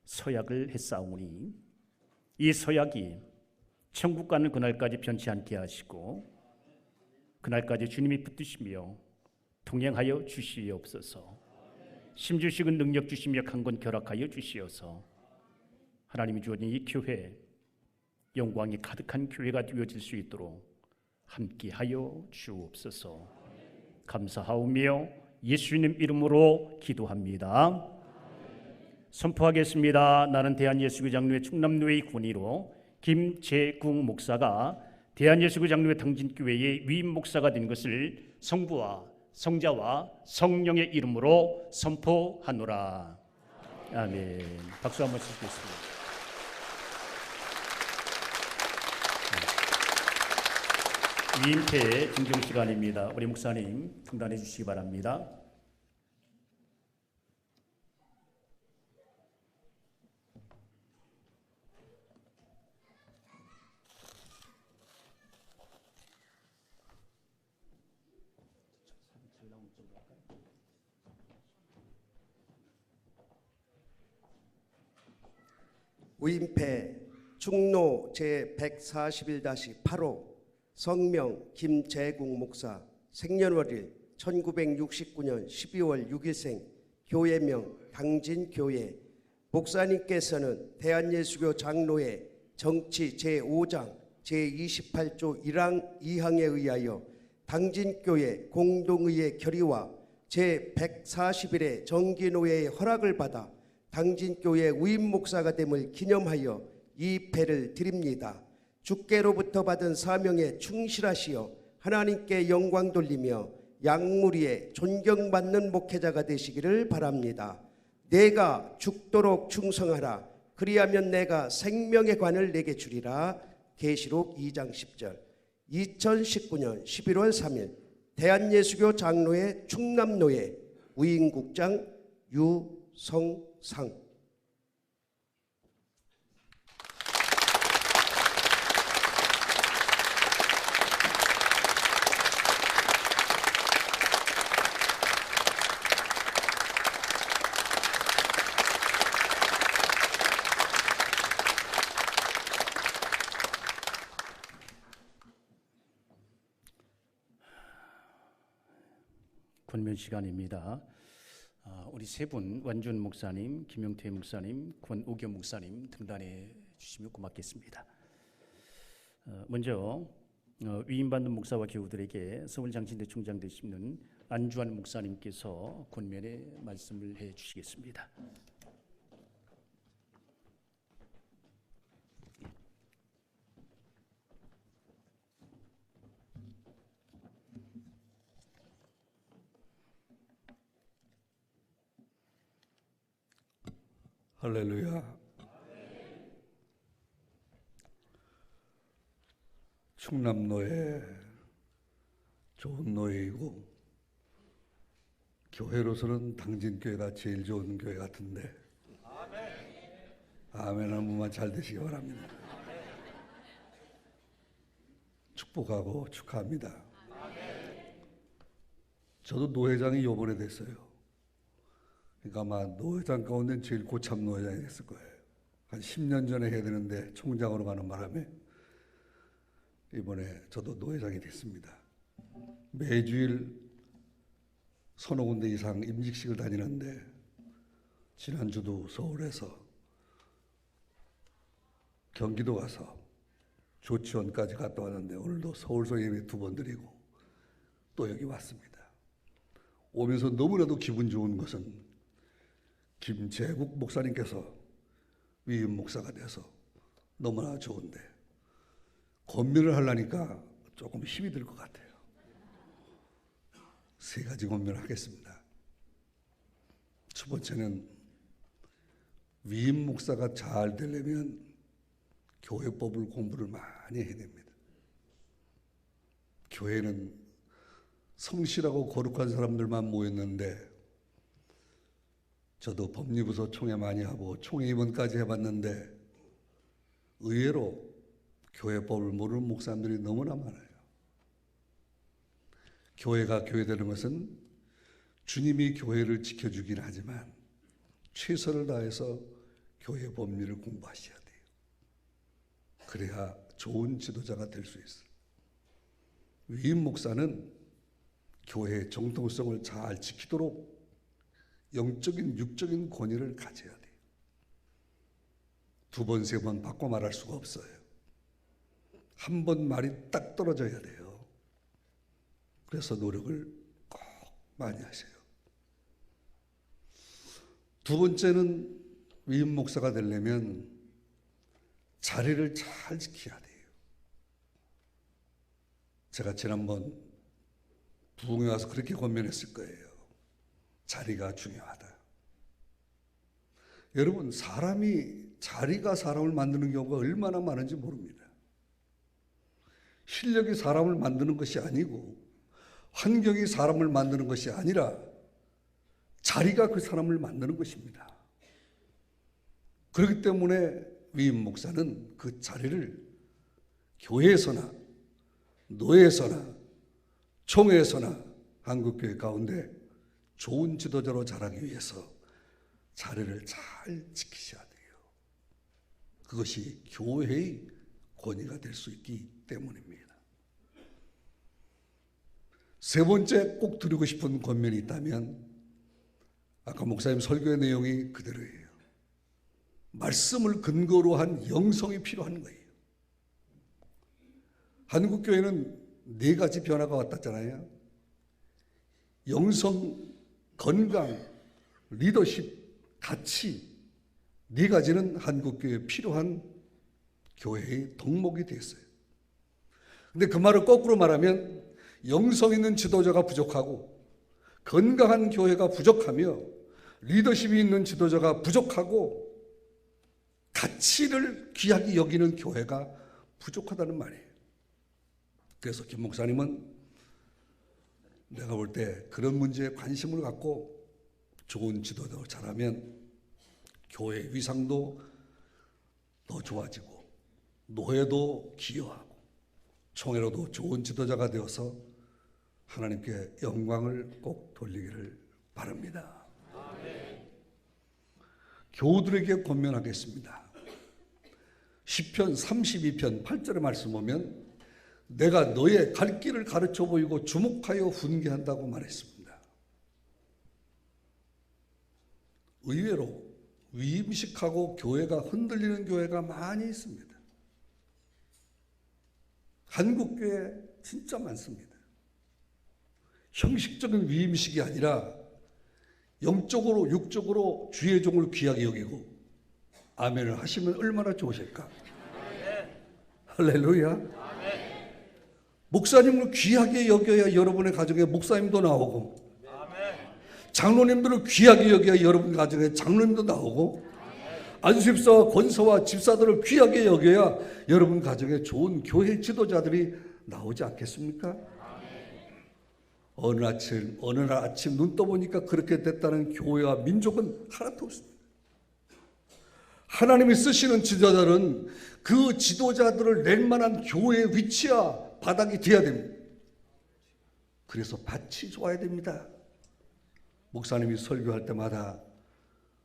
A: 서약을 했사오니 이 서약이 천국 가는 그날까지 변치 않게 하시고 그날까지 주님이 붙드시며 동행하여 주시옵소서. 심주식은 능력 주시며 강건 결합하여 주시어서 하나님이 주어진 이 교회, 영광이 가득한 교회가 되어질 수 있도록 함께하여 주옵소서. 감사하오며 예수님 이름으로 기도합니다. 선포하겠습니다. 나는 대한예수교 장로회 충남노회의 권위로 김재궁 목사가 대한예수교 장로회 당진교회의 위임 목사가 된 것을 성부와 성자와 성령의 이름으로 선포하노라. 아멘. 박수 한번 치겠습니다. 위임패 증정 시간입니다. 우리 목사님 등단해 주시기 바랍니다.
E: 위임패 충노 제141-8호 성명 김재궁 목사, 생년월일 1969년 12월 6일생, 교회명 당진교회. 목사님께서는 대한예수교 장로회 정치 제5장 제28조 1항 2항에 의하여 당진교회 공동의회 결의와 제141회 정기노회의 허락을 받아 당진교회 위임 목사가 됨을 기념하여 이 패를 드립니다. 주께로부터 받은 사명에 충실하시어 하나님께 영광 돌리며 양무리에 존경받는 목회자가 되시기를 바랍니다. 내가 죽도록 충성하라. 그리하면 내가 생명의 관을 내게 주리라. 계시록 2장 10절. 2019년 11월 3일 대한예수교 장로회 충남노회 위임국장 유성상.
A: 권면 시간입니다. 우리 세 분, 완준 목사님, 김용태 목사님, 권우겸 목사님 등단해 주시면 고맙겠습니다. 먼저 위임받는 목사와 교우들에게 서울장신대 총장 되시는 안주환 목사님께서 권면의 말씀을 해 주시겠습니다.
F: 할렐루야. 충남노회 좋은 노회이고 교회로서는 당진교회가 제일 좋은 교회 같은데 아멘 한 번만 잘 되시기 바랍니다. 축복하고 축하합니다. 저도 노회장이 요번에 됐어요. 그러니까 아마 노회장 가운데 제일 고참 노회장이 됐을 거예요. 한 10년 전에 해야 되는데 총장으로 가는 바람에 이번에 저도 노회장이 됐습니다. 매주일 서너 군데 이상 임직식을 다니는데 지난주도 서울에서 경기도 가서 조치원까지 갔다 왔는데 오늘도 서울서 예배 2번 드리고 또 여기 왔습니다. 오면서 너무나도 기분 좋은 것은 김재국 목사님께서 위임 목사가 돼서 너무나 좋은데 권면을 하려니까 조금 힘이 들 것 같아요. 3가지 권면을 하겠습니다. 첫 번째는 위임 목사가 잘 되려면 교회법을 공부를 많이 해야 됩니다. 교회는 성실하고 거룩한 사람들만 모였는데 저도 법리부서 총회 많이 하고 총회 입원까지 해봤는데 의외로 교회법을 모르는 목사님들이 너무나 많아요. 교회가 교회되는 것은 주님이 교회를 지켜주긴 하지만 최선을 다해서 교회 법리를 공부하셔야 돼요. 그래야 좋은 지도자가 될 수 있어요. 위임 목사는 교회의 정통성을 잘 지키도록 영적인 육적인 권위를 가져야 돼요. 2번, 3번 바꿔 말할 수가 없어요. 한 번 말이 딱 떨어져야 돼요. 그래서 노력을 꼭 많이 하세요. 2번째는 위임 목사가 되려면 자리를 잘 지켜야 돼요. 제가 지난번 부흥에 와서 그렇게 권면했을 거예요. 자리가 중요하다. 여러분, 자리가 사람을 만드는 경우가 얼마나 많은지 모릅니다. 실력이 사람을 만드는 것이 아니고 환경이 사람을 만드는 것이 아니라 자리가 그 사람을 만드는 것입니다. 그렇기 때문에 위임 목사는 그 자리를 교회에서나 노예에서나 총회에서나 한국교회 가운데 좋은 지도자로 자라기 위해서 자리를 잘 지키셔야 돼요. 그것이 교회의 권위가 될 수 있기 때문입니다. 3번째 꼭 드리고 싶은 권면이 있다면 아까 목사님 설교의 내용이 그대로예요. 말씀을 근거로 한 영성이 필요한 거예요. 한국교회는 4가지 변화가 왔다잖아요. 영성, 건강, 리더십, 가치 4가지는 한국교회에 필요한 교회의 덕목이 됐어요. 근데 그 말을 거꾸로 말하면 영성 있는 지도자가 부족하고 건강한 교회가 부족하며 리더십이 있는 지도자가 부족하고 가치를 귀하게 여기는 교회가 부족하다는 말이에요. 그래서 김 목사님은 내가 볼 때 그런 문제에 관심을 갖고 좋은 지도자로 자라면 교회 위상도 더 좋아지고 노예도 기여하고 총회로도 좋은 지도자가 되어서 하나님께 영광을 꼭 돌리기를 바랍니다. 아멘. 교우들에게 권면하겠습니다. 시편 32편 8절의 말씀 보면 내가 너의 갈 길을 가르쳐 보이고 주목하여 훈계한다고 말했습니다. 의외로 위임식하고 교회가 흔들리는 교회가 많이 있습니다. 한국교회 진짜 많습니다. 형식적인 위임식이 아니라 영적으로 육적으로 주의 종을 귀하게 여기고 아멘을 하시면 얼마나 좋으실까? 할렐루야. 목사님을 귀하게 여겨야 여러분의 가정에 목사님도 나오고 장로님들을 귀하게 여겨야 여러분 가정에 장로님도 나오고 안수집사와 권사와 집사들을 귀하게 여겨야 여러분 가정에 좋은 교회 지도자들이 나오지 않겠습니까? 어느 날 아침 눈 떠보니까 그렇게 됐다는 교회와 민족은 하나도 없습니다. 하나님이 쓰시는 지도자들은 그 지도자들을 낼 만한 교회의 위치와 바닥이 돼야 됩니다. 그래서 밭이 좋아야 됩니다. 목사님이 설교할 때마다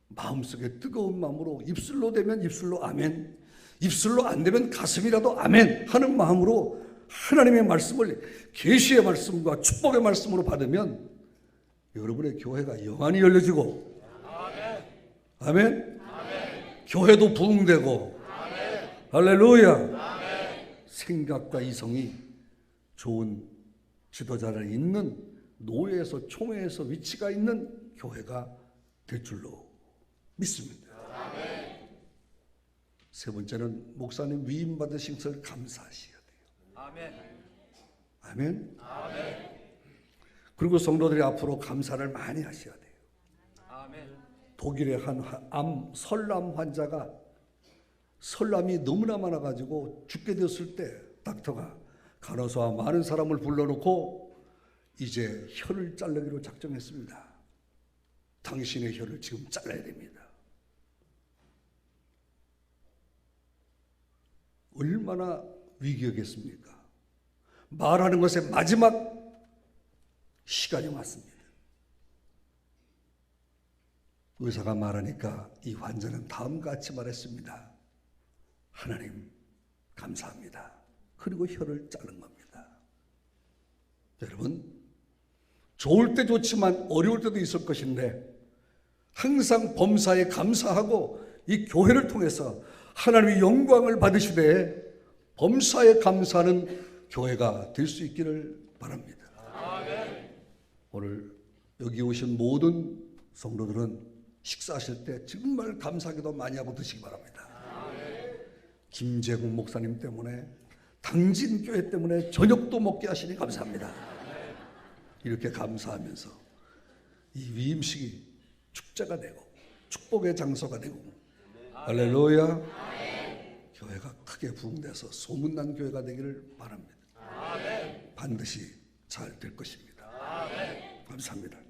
F: 마음속에 뜨거운 마음으로 입술로 되면 입술로 아멘, 입술로 안 되면 가슴이라도 아멘 하는 마음으로 하나님의 말씀을 계시의 말씀과 축복의 말씀으로 받으면 여러분의 교회가 영안이 열려지고 아멘, 교회도 부흥되고 할렐루야, 생각과 이성이 좋은 지도자를 있는 노예에서 총회에서 위치가 있는 교회가 될 줄로 믿습니다. 세 번째는 목사님 위임 받으신 것을 감사하셔야 돼요. 아멘. 그리고 성도들이 앞으로 감사를 많이 하셔야 돼요. 독일의 한 설암 환자가 설암이 너무나 많아가지고 죽게 되었을 때 닥터가 간호사와 많은 사람을 불러놓고 이제 혀를 자르기로 작정했습니다. 당신의 혀를 지금 잘라야 됩니다. 얼마나 위기였겠습니까? 말하는 것의 마지막 시간이 왔습니다. 의사가 말하니까 이 환자는 다음과 같이 말했습니다. 하나님 감사합니다. 그리고 혀를 자른 겁니다. 여러분, 좋을 때 좋지만 어려울 때도 있을 것인데 항상 범사에 감사하고 이 교회를 통해서 하나님의 영광을 받으시되 범사에 감사하는 교회가 될 수 있기를 바랍니다. 오늘 여기 오신 모든 성도들은 식사하실 때 정말 감사하기도 많이 하고 드시기 바랍니다. 김재국 목사님 때문에, 당진교회 때문에 저녁도 먹게 하시니 감사합니다. 이렇게 감사하면서 이 위임식이 축제가 되고 축복의 장소가 되고 할렐루야, 교회가 크게 부흥돼서 소문난 교회가 되기를 바랍니다. 반드시 잘 될 것입니다. 감사합니다.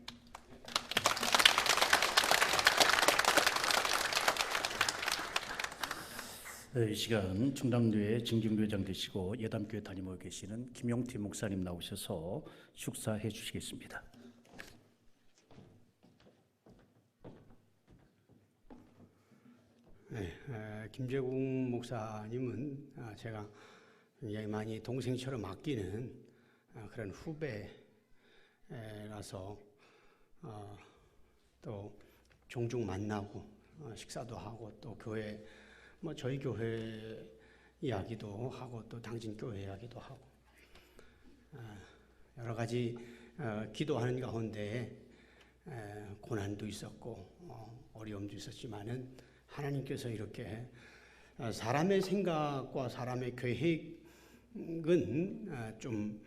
A: 이 시간 충남교회 증경교회장 되시고 예담교회 담임하고 계시는 김용태 목사님 나오셔서 축사해 주시겠습니다.
G: 김재국 목사님은 제가 굉장히 많이 동생처럼 아끼는 그런 후배라서 또 종종 만나고 식사도 하고 또 교회 저희 교회 이야기도 하고 또 당진교회 이야기도 하고 여러 가지 기도하는 가운데 고난도 있었고 어려움도 있었지만은 하나님께서 이렇게 사람의 생각과 사람의 계획은 좀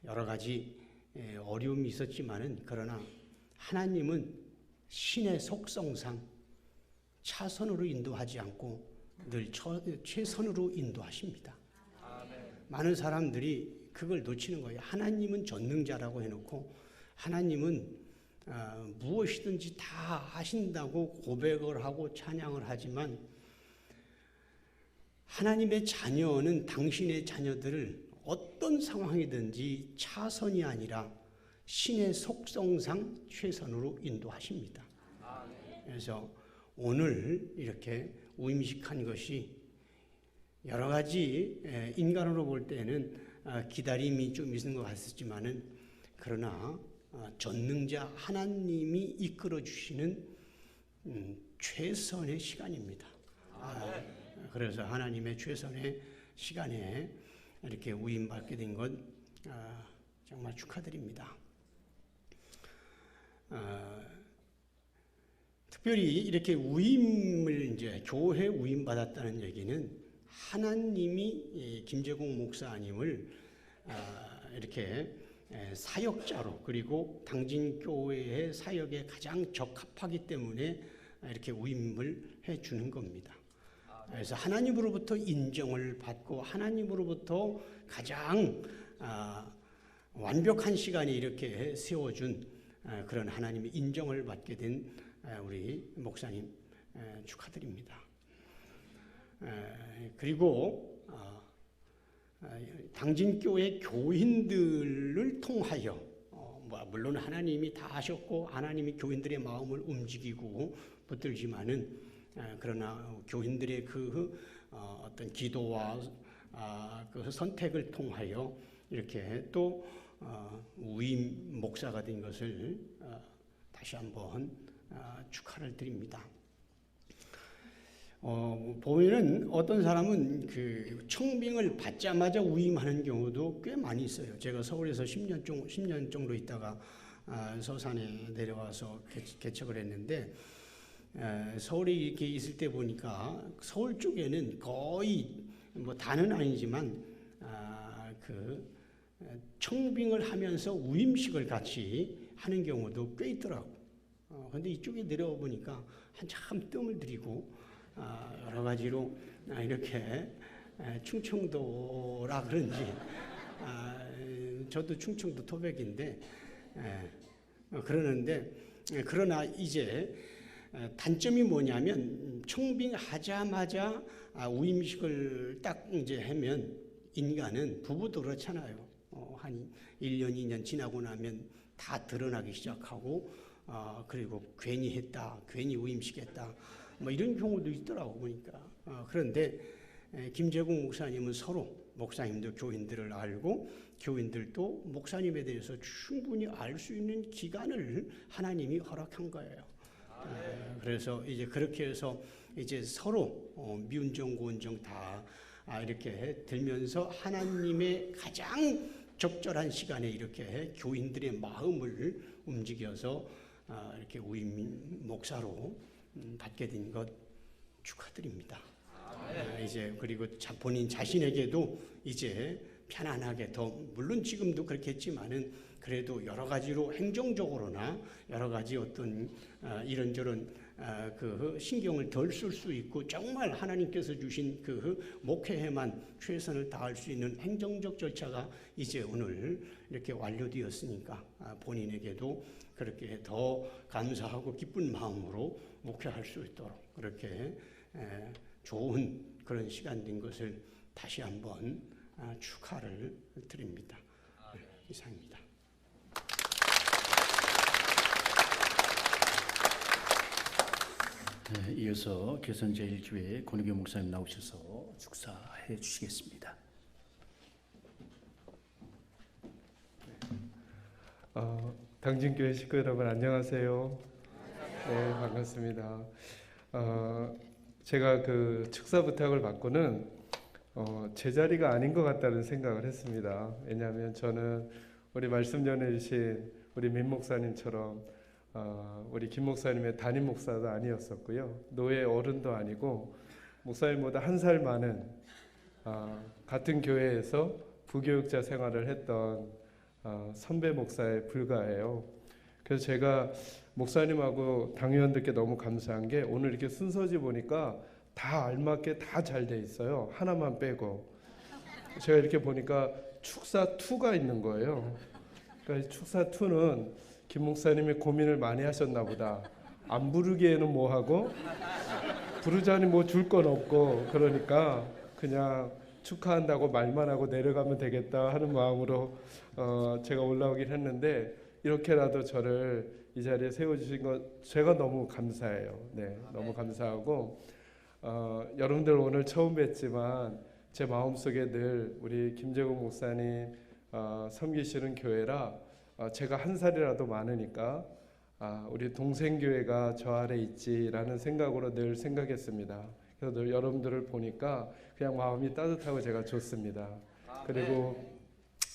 G: 여러 가지 어려움이 있었지만은 그러나 하나님은 신의 속성상 차선으로 인도하지 않고 늘 최선으로 인도하십니다. 많은 사람들이 그걸 놓치는 거예요. 하나님은 전능자라고 해놓고 하나님은 무엇이든지 다 하신다고 고백을 하고 찬양을 하지만 하나님의 자녀는 당신의 자녀들을 어떤 상황이든지 차선이 아니라 신의 속성상 최선으로 인도하십니다. 그래서 오늘 이렇게 우임식한 것이 여러 가지 인간으로 볼 때는 기다림이 좀 있는 것 같았지만은 그러나 전능자 하나님이 이끌어 주시는 최선의 시간입니다. 그래서 하나님의 최선의 시간에 이렇게 우임받게 된 것 정말 축하드립니다. 특별히 이렇게 우임을 이제 교회 우임 받았다는 얘기는 하나님이 김재국 목사님을 이렇게 사역자로 그리고 당진교회의 사역에 가장 적합하기 때문에 이렇게 우임을 해주는 겁니다. 그래서 하나님으로부터 인정을 받고 하나님으로부터 가장 완벽한 시간에 이렇게 세워준 그런 하나님의 인정을 받게 된 우리 목사님 축하드립니다. 그리고 당진교회 교인들을 통하여 물론 하나님이 다 하셨고 하나님이 교인들의 마음을 움직이고 붙들지만은 그러나 교인들의 그 어떤 기도와 그 선택을 통하여 이렇게 또 우임 목사가 된 것을 다시 한번 축하를 드립니다. 보면은 어떤 사람은 그 청빙을 받자마자 우임하는 경우도 꽤 많이 있어요. 제가 서울에서 10년 정도 있다가 서산에 내려와서 개척을 했는데 서울에 이렇게 있을 때 보니까 서울 쪽에는 거의 뭐 다는 아니지만 그 청빙을 하면서 우임식을 같이 하는 경우도 꽤 있더라고. 그런데 이쪽에 내려와 보니까 한참 뜸을 들이고 여러 가지로 이렇게 충청도라 그런지 저도 충청도 토백인데 그러는데 그러나 이제 단점이 뭐냐면 청빙하자마자 우임식을 딱 이제 하면 인간은 부부도 그렇잖아요. 한 1년, 2년 지나고 나면 다 드러나기 시작하고 그리고 괜히 했다, 괜히 우임식했다 뭐 이런 경우도 있더라고 보니까. 그런데 김재국 목사님은 서로 목사님도 교인들을 알고 교인들도 목사님에 대해서 충분히 알 수 있는 기간을 하나님이 허락한 거예요. 그래서 이제 그렇게 해서 이제 서로 미운정 고운정 다 이렇게 들면서 하나님의 가장 적절한 시간에 이렇게 교인들의 마음을 움직여서 이렇게 우임 목사로 받게 된 것 축하드립니다. 이제 그리고 본인 자신에게도 이제 편안하게 더 물론 지금도 그렇겠지만은 그래도 여러 가지로 행정적으로나 여러 가지 어떤 이런저런 그 신경을 덜 쓸 수 있고 정말 하나님께서 주신 그 목회에만 최선을 다할 수 있는 행정적 절차가 이제 오늘 이렇게 완료되었으니까 본인에게도 그렇게 더 감사하고 기쁜 마음으로 목회할 수 있도록 그렇게 좋은 그런 시간 된 것을 다시 한번 축하를 드립니다. 이상입니다.
A: 네, 이어서 개선제일교회 권우교 목사님 나오셔서 축사해 주시겠습니다.
H: 당진교회 식구 여러분 안녕하세요. 네, 반갑습니다. 제가 그 축사 부탁을 받고는 제 자리가 아닌 것 같다는 생각을 했습니다. 왜냐하면 저는 우리 말씀 전해주신 우리 민 목사님처럼 우리 김 목사님의 담임 목사도 아니었었고요. 노예 어른도 아니고 목사님보다 한 살 많은 같은 교회에서 부교육자 생활을 했던 선배 목사에 불과해요. 그래서 제가 목사님하고 당회원들께 너무 감사한 게 오늘 이렇게 순서지 보니까 다 알맞게 다 잘 돼 있어요. 하나만 빼고. 제가 이렇게 보니까 축사 2가 있는 거예요. 그러니까 축사 2는 김 목사님이 고민을 많이 하셨나 보다. 안 부르기에는 뭐하고 부르자니 뭐 줄 건 없고 그러니까 그냥 축하한다고 말만 하고 내려가면 되겠다 하는 마음으로 제가 올라오긴 했는데 이렇게라도 저를 이 자리에 세워주신 것 제가 너무 감사해요. 네, 너무 감사하고 여러분들 오늘 처음 뵀지만 제 마음속에 늘 우리 김재국 목사님 섬기시는 교회라 제가 한 살이라도 많으니까 우리 동생교회가 저 아래 있지라는 생각으로 늘 생각했습니다. 그래서 늘 여러분들을 보니까 그냥 마음이 따뜻하고 제가 좋습니다. 그리고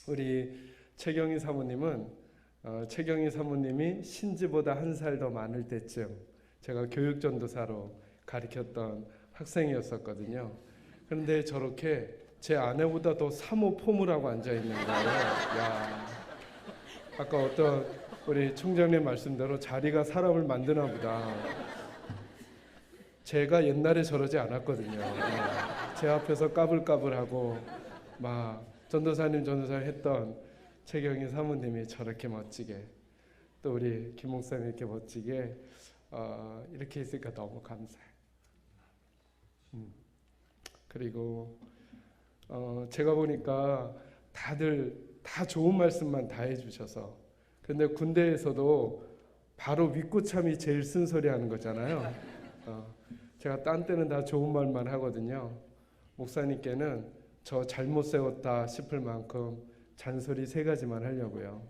H: 우리 최경희 사모님은 최경희 사모님이 신지보다 한 살 더 많을 때쯤 제가 교육전도사로 가르쳤던 학생이었었거든요. 그런데 저렇게 제 아내보다 더 사모 포물하고 앉아 있는 거예요. 야, 아까 어떤 우리 총장님 말씀대로 자리가 사람을 만드나 보다. 제가 옛날에 저러지 않았거든요. 제 앞에서 까불까불하고 막 전도사님 했던 최경희 사모님이 저렇게 멋지게 또 우리 김 목사님 이렇게 멋지게 이렇게 있으니까 너무 감사해요. 그리고 제가 보니까 다들 다 좋은 말씀만 다 해주셔서, 근데 군대에서도 바로 믿고 참이 제일 쓴소리 하는 거잖아요. 제가 딴 때는 다 좋은 말만 하거든요. 목사님께는 저 잘못 세웠다 싶을 만큼 잔소리 3가지만 하려고요.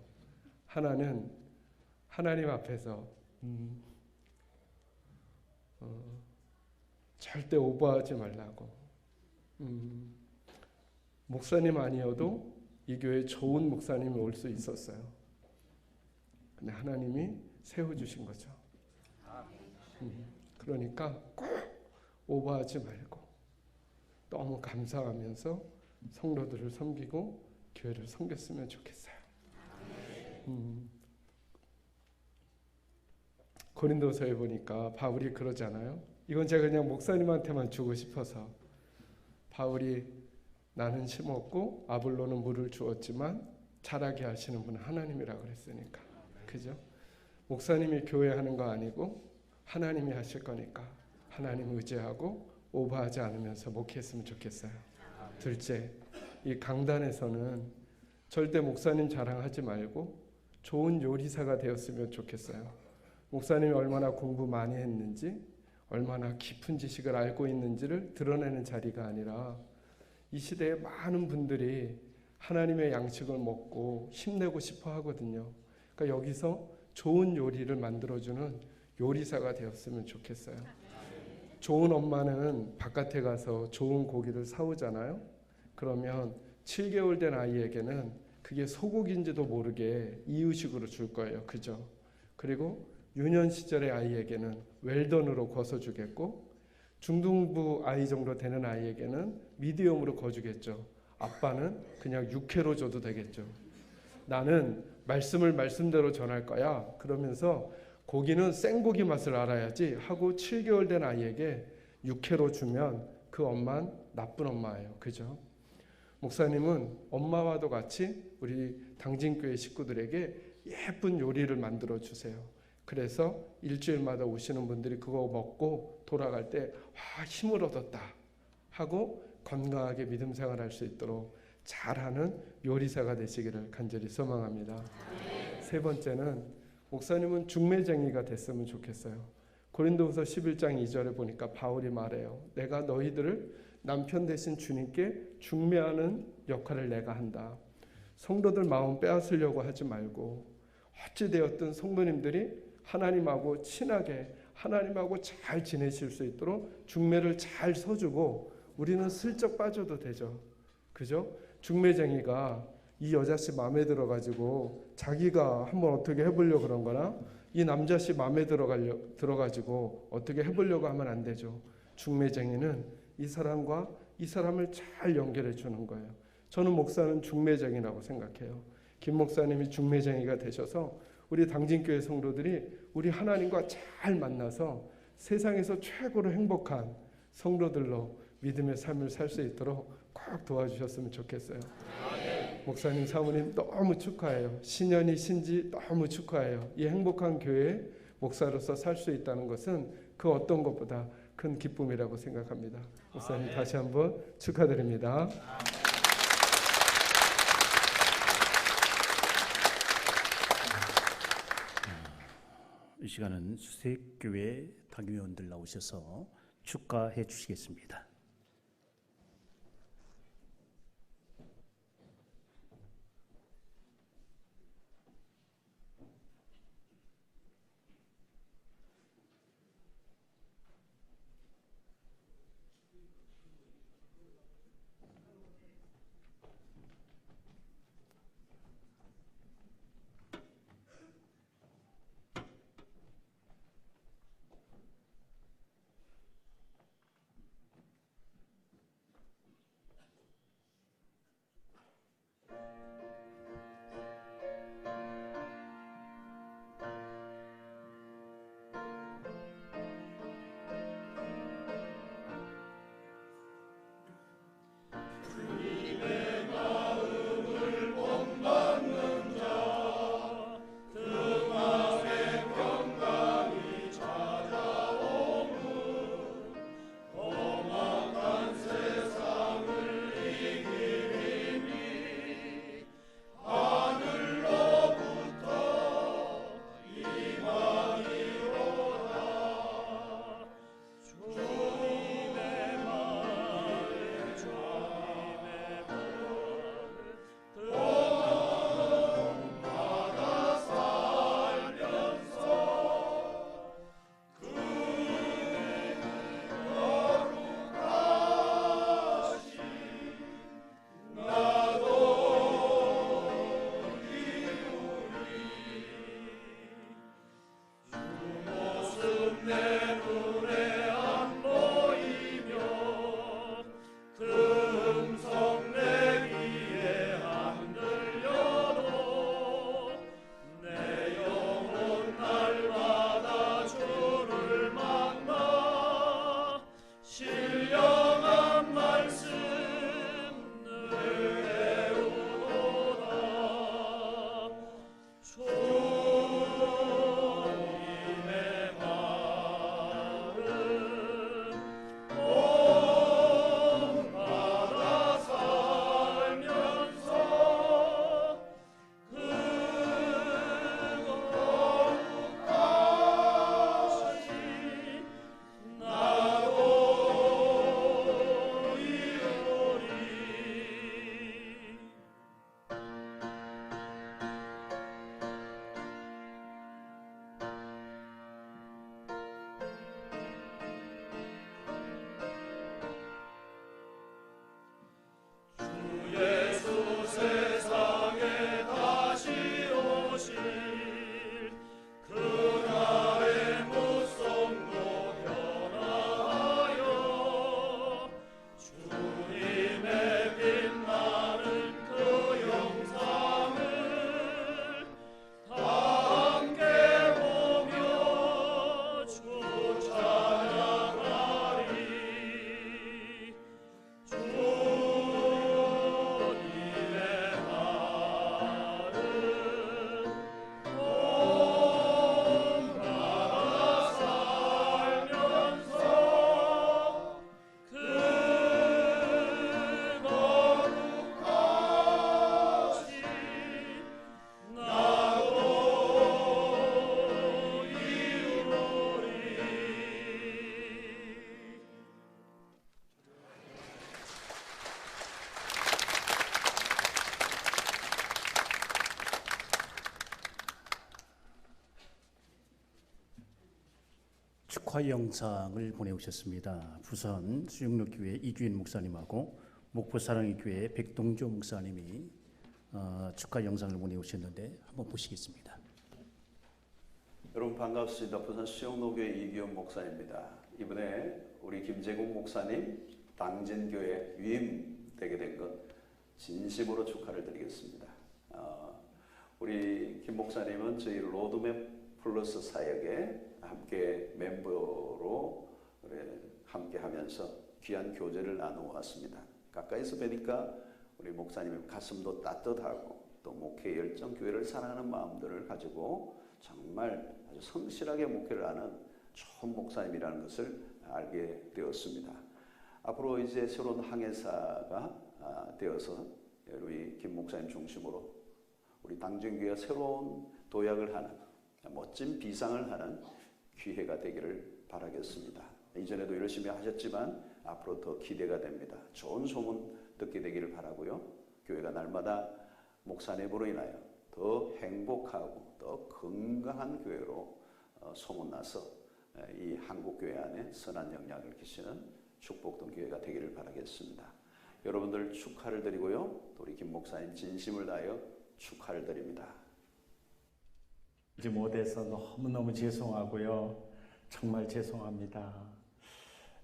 H: 하나는 하나님 앞에서 절대 오버하지 말라고. 목사님 아니어도 이 교회에 좋은 목사님이 올 수 있었어요. 근데 하나님이 세워주신 거죠. 그러니까 꼭 오버하지 말고 너무 감사하면서 성도들을 섬기고 교회를 섬겼으면 좋겠어요. 고린도서에 보니까 바울이 그러잖아요. 이건 제가 그냥 목사님한테만 주고 싶어서. 바울이 나는 심었고 아볼로는 물을 주었지만 자라게 하시는 분은 하나님이라고 그랬으니까. 그죠? 목사님이 교회하는 거 아니고 하나님이 하실 거니까 하나님 의지하고 오버하지 않으면서 목회했으면 좋겠어요. 둘째, 이 강단에서는 절대 목사님 자랑하지 말고 좋은 요리사가 되었으면 좋겠어요. 목사님이 얼마나 공부 많이 했는지, 얼마나 깊은 지식을 알고 있는지를 드러내는 자리가 아니라 이 시대에 많은 분들이 하나님의 양식을 먹고 힘내고 싶어 하거든요. 그러니까 여기서 좋은 요리를 만들어주는 요리사가 되었으면 좋겠어요. 좋은 엄마는 바깥에 가서 좋은 고기를 사오잖아요. 그러면 7개월 된 아이에게는 그게 소고기인지도 모르게 이유식으로 줄 거예요. 그죠? 그리고 유년 시절의 아이에게는 웰던으로 구워서 주겠고, 중등부 아이 정도 되는 아이에게는 미디엄으로 구워주겠죠. 아빠는 그냥 육회로 줘도 되겠죠. 나는 말씀을 말씀대로 전할 거야. 그러면서 고기는 생고기 맛을 알아야지 하고 7개월 된 아이에게 육회로 주면 그 엄마는 나쁜 엄마예요. 그죠? 목사님은 엄마와도 같이 우리 당진교회 식구들에게 예쁜 요리를 만들어 주세요. 그래서 일주일마다 오시는 분들이 그거 먹고 돌아갈 때 힘을 얻었다 하고 건강하게 믿음 생활할 수 있도록 잘하는 요리사가 되시기를 간절히 소망합니다. 세 번째는 목사님은 중매쟁이가 됐으면 좋겠어요. 고린도후서 11장 2절에 보니까 바울이 말해요. 내가 너희들을 남편 대신 주님께 중매하는 역할을 내가 한다. 성도들 마음 빼앗으려고 하지 말고 어찌되었든 성도님들이 하나님하고 친하게 하나님하고 잘 지내실 수 있도록 중매를 잘 서주고 우리는 슬쩍 빠져도 되죠. 그죠? 중매쟁이가 이 여자씨 마음에 들어가지고 자기가 한번 어떻게 해보려고 그런 거나 이 남자씨 마음에 들어가지고 어떻게 해보려고 하면 안 되죠. 중매쟁이는 이 사람과 이 사람을 잘 연결해 주는 거예요. 저는 목사는 중매쟁이라고 생각해요. 김 목사님이 중매쟁이가 되셔서 우리 당진교회 성도들이 우리 하나님과 잘 만나서 세상에서 최고로 행복한 성도들로 믿음의 삶을 살 수 있도록 꼭 도와주셨으면 좋겠어요. 목사님 사모님 너무 축하해요. 신년이 신지 너무 축하해요. 이 행복한 교회에 목사로서 살 수 있다는 것은 그 어떤 것보다 큰 기쁨이라고 생각합니다. 목사님 다시 한번 축하드립니다.
A: 이 시간은 수색교회 당회원들 나오셔서 축하해 주시겠습니다. 축하 영상을 보내오셨습니다. 부산 수영로교회 이규인 목사님하고 목포 사랑의 교회 백동조 목사님이 축하 영상을 보내오셨는데 한번 보시겠습니다.
I: 여러분 반갑습니다. 부산 수영로교회 이규인 목사입니다. 이번에 우리 김재국 목사님 당진교회 위임되게 된 것 진심으로 축하를 드리겠습니다. 우리 김 목사님은 저희 로드맵 플러스 사역에 함께 멤버로 함께 하면서 귀한 교제를 나누어 왔습니다. 가까이서 뵈니까 우리 목사님의 가슴도 따뜻하고 또 목회 열정, 교회를 사랑하는 마음들을 가지고 정말 아주 성실하게 목회를 하는 좋은 목사님이라는 것을 알게 되었습니다. 앞으로 이제 새로운 항해사가 되어서 우리 김 목사님 중심으로 우리 당진교회가 새로운 도약을 하는 멋진 비상을 하는 기회가 되기를 바라겠습니다. 이전에도 열심히 하셨지만 앞으로 더 기대가 됩니다. 좋은 소문 듣게 되기를 바라고요. 교회가 날마다 목사님으로 인하여 더 행복하고 더 건강한 교회로 소문나서 이 한국교회 안에 선한 영향을 끼치는 축복된 교회가 되기를 바라겠습니다. 여러분들 축하를 드리고요. 또 우리 김 목사님 진심을 다하여 축하를 드립니다.
J: 못해서 너무너무 죄송하고요. 정말 죄송합니다.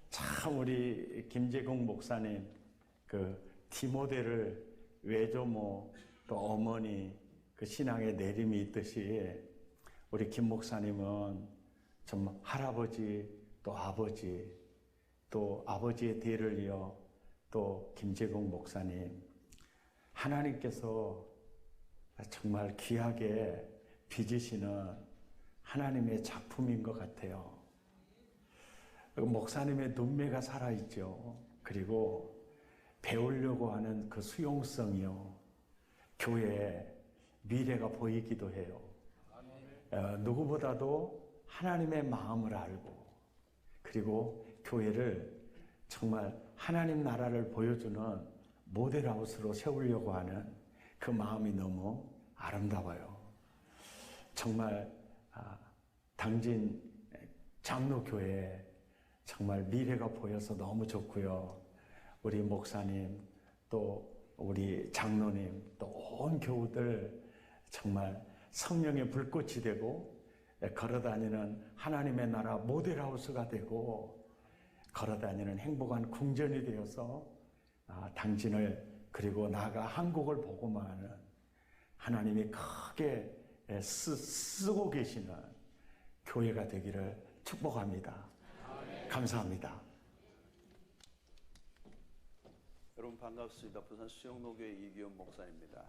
J: 참 우리 김재국 목사님 그 디모데를 외조모 또 어머니 그 신앙의 내림이 있듯이 우리 김 목사님은 좀 할아버지 또 아버지의 대를 이어 또 김재국 목사님 하나님께서 정말 귀하게 빚으시는 하나님의 작품인 것 같아요. 목사님의 눈매가 살아있죠. 그리고 배우려고 하는 그 수용성이요. 교회에 미래가 보이기도 해요. 누구보다도 하나님의 마음을 알고 그리고 교회를 정말 하나님 나라를 보여주는 모델하우스로 세우려고 하는 그 마음이 너무 아름다워요. 정말 당진 장로교회 정말 미래가 보여서 너무 좋고요. 우리 목사님 또 우리 장로님 또 온 교우들 정말 성령의 불꽃이 되고 걸어다니는 하나님의 나라 모델하우스가 되고 걸어다니는 행복한 궁전이 되어서 당진을 그리고 나아가 한국을 보고만 하는 하나님이 크게 쓰고 계시는 교회가 되기를 축복합니다. 감사합니다.
I: 여러분 반갑습니다. 부산 수영로교회 이규현 목사입니다.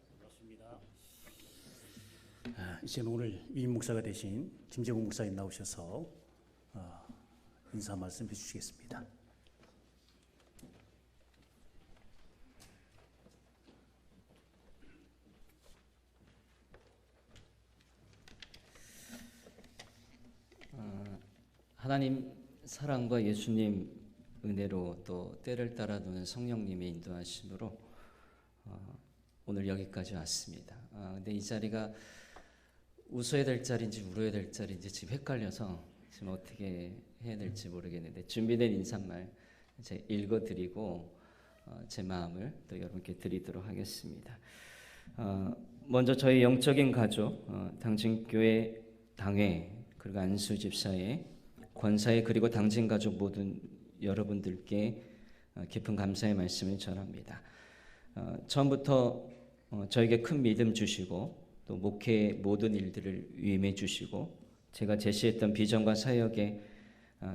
A: 반갑습니다. 이제는 오늘 위임 목사가 되신 김재국 목사님 나오셔서 인사 말씀 해주시겠습니다.
K: 하나님 사랑과 예수님 은혜로 또 때를 따라 노는 성령님의 인도하심으로 오늘 여기까지 왔습니다. 근데 이 자리가 웃어야 될 자리인지 울어야 될 자리인지 지금 헷갈려서 지금 어떻게 해야 될지 모르겠는데 준비된 인사말 제가 읽어드리고 제 마음을 또 여러분께 드리도록 하겠습니다. 먼저 저희 영적인 가족 당진교회 당회 그리고 안수 집사의 권사회 그리고 당진 가족 모든 여러분들께 깊은 감사의 말씀을 전합니다. 처음부터 저에게 큰 믿음 주시고 또 목회 모든 일들을 위임해 주시고 제가 제시했던 비전과 사역에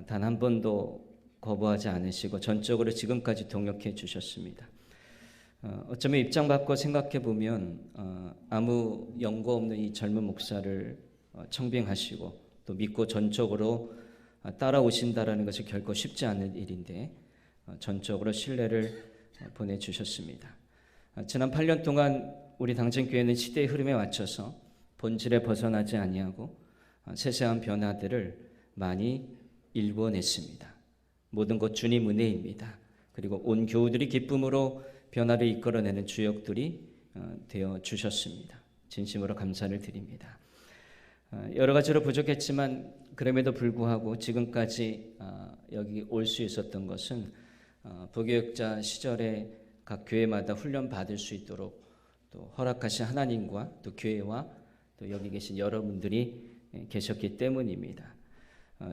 K: 단 한 번도 거부하지 않으시고 전적으로 지금까지 동역해 주셨습니다. 어쩌면 입장 바꿔 생각해 보면 아무 연고 없는 이 젊은 목사를 청빙하시고 또 믿고 전적으로 따라오신다라는 것이 결코 쉽지 않은 일인데 전적으로 신뢰를 보내주셨습니다. 지난 8년 동안 우리 당진교회는 시대의 흐름에 맞춰서 본질에 벗어나지 아니하고 세세한 변화들을 많이 일궈냈습니다. 모든 것 주님 은혜입니다. 그리고 온 교우들이 기쁨으로 변화를 이끌어내는 주역들이 되어 주셨습니다. 진심으로 감사를 드립니다. 여러 가지로 부족했지만 그럼에도 불구하고 지금까지 여기 올 수 있었던 것은 부교육자 시절에 각 교회마다 훈련 받을 수 있도록 또 허락하신 하나님과 또 교회와 또 여기 계신 여러분들이 계셨기 때문입니다.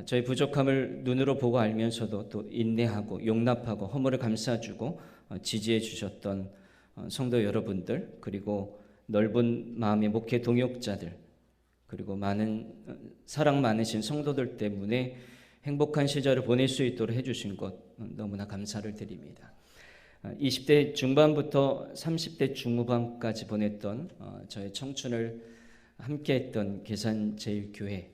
K: 저희 부족함을 눈으로 보고 알면서도 또 인내하고 용납하고 허물을 감싸주고 지지해 주셨던 성도 여러분들, 그리고 넓은 마음의 목회 동역자들, 그리고 많은 사랑 많으신 성도들 때문에 행복한 시절을 보낼 수 있도록 해주신 것 너무나 감사를 드립니다. 20대 중반부터 30대 중후반까지 보냈던 저의 청춘을 함께했던 계산제일교회,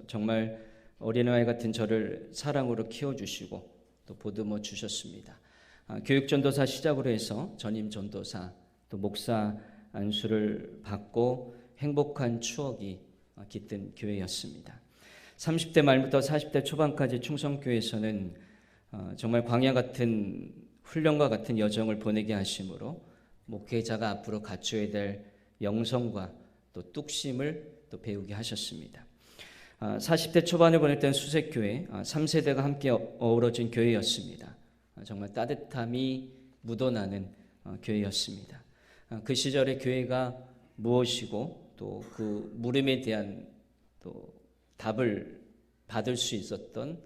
K: 정말 어린아이 같은 저를 사랑으로 키워주시고 또 보듬어 주셨습니다. 교육전도사 시작으로 해서 전임 전도사 또 목사 안수를 받고 행복한 추억이 깃든 교회였습니다. 30대 말부터 40대 초반까지 충성교회에서는 정말 광야 같은 훈련과 같은 여정을 보내게 하심으로 목회자가 앞으로 갖춰야 될 영성과 또 뚝심을 또 배우게 하셨습니다. 40대 초반을 보냈던 수색교회, 3세대가 함께 어우러진 교회였습니다. 정말 따뜻함이 묻어나는 교회였습니다. 그 시절의 교회가 무엇이고 또 그 물음에 대한 또 답을 받을 수 있었던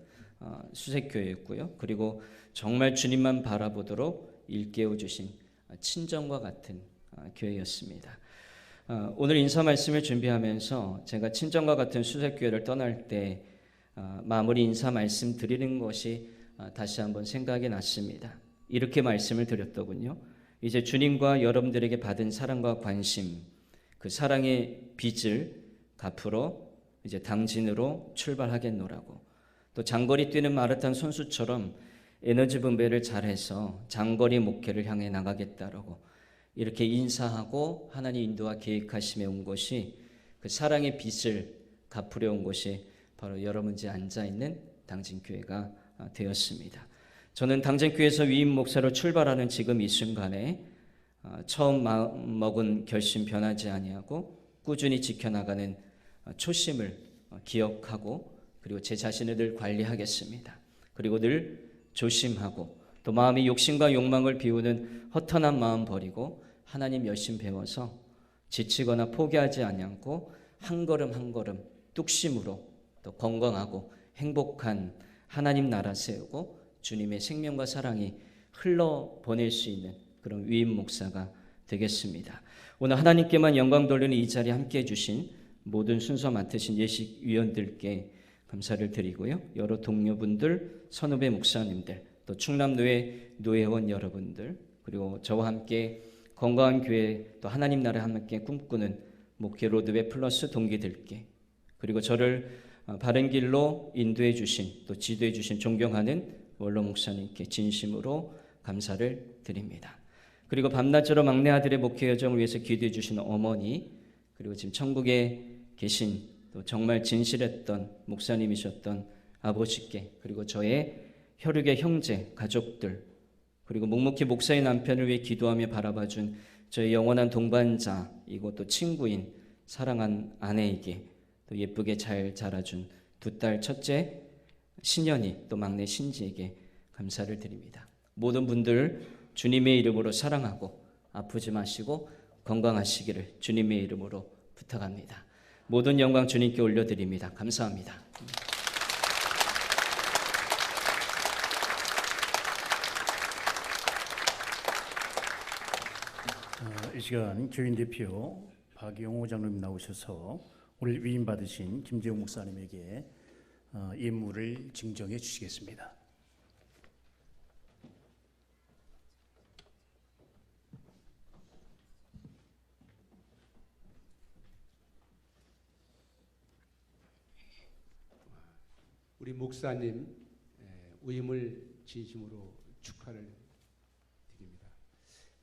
K: 수색교회였고요. 그리고 정말 주님만 바라보도록 일깨워 주신 친정과 같은 교회였습니다. 오늘 인사 말씀을 준비하면서 제가 친정과 같은 수색교회를 떠날 때 마무리 인사 말씀 드리는 것이 다시 한번 생각이 났습니다. 이렇게 말씀을 드렸더군요. 이제 주님과 여러분들에게 받은 사랑과 관심, 그 사랑의 빚을 갚으러 이제 당진으로 출발하겠노라고, 또 장거리 뛰는 마라톤 선수처럼 에너지 분배를 잘해서 장거리 목회를 향해 나가겠다라고 이렇게 인사하고 하나님 인도와 계획하심에 온 것이, 그 사랑의 빚을 갚으려 온 것이 바로 여러분 제 앉아있는 당진교회가 되었습니다. 저는 당진교회에서 위임 목사로 출발하는 지금 이 순간에 처음 마음 먹은 결심 변하지 아니하고 꾸준히 지켜나가는 초심을 기억하고, 그리고 제 자신을 늘 관리하겠습니다. 그리고 늘 조심하고 또 마음의 욕심과 욕망을 비우는 허탄한 마음 버리고 하나님 열심 배워서 지치거나 포기하지 않고 한 걸음 한 걸음 뚝심으로 또 건강하고 행복한 하나님 나라 세우고 주님의 생명과 사랑이 흘러보낼 수 있는 그런 위임 목사가 되겠습니다. 오늘 하나님께만 영광 돌리는 이 자리에 함께해 주신 모든 순서 맡으신 예식위원들께 감사를 드리고요. 여러 동료분들, 선후배 목사님들, 또 충남노회 노회원 여러분들, 그리고 저와 함께 건강한 교회 또 하나님 나라 함께 꿈꾸는 목회 로드맵 플러스 동기들께, 그리고 저를 바른 길로 인도해 주신 또 지도해 주신 존경하는 원로 목사님께 진심으로 감사를 드립니다. 그리고 밤낮으로 막내 아들의 목회 여정을 위해서 기도해 주신 어머니, 그리고 지금 천국에 계신 또 정말 진실했던 목사님이셨던 아버지께, 그리고 저의 혈육의 형제, 가족들, 그리고 묵묵히 목사의 남편을 위해 기도하며 바라봐준 저의 영원한 동반자이고 또 친구인 사랑한 아내에게, 또 예쁘게 잘 자라준 두 딸 첫째 신연이 또 막내 신지에게 감사를 드립니다. 모든 분들 주님의 이름으로 사랑하고 아프지 마시고 건강하시기를 주님의 이름으로 부탁합니다. 모든 영광 주님께 올려드립니다. 감사합니다.
A: 이 시간 교인 대표 박영호 장로님 나오셔서 오늘 위임 받으신 김재웅 목사님에게 예물을 증정해 주시겠습니다.
L: 우리 목사님 위임을 진심으로 축하를 드립니다.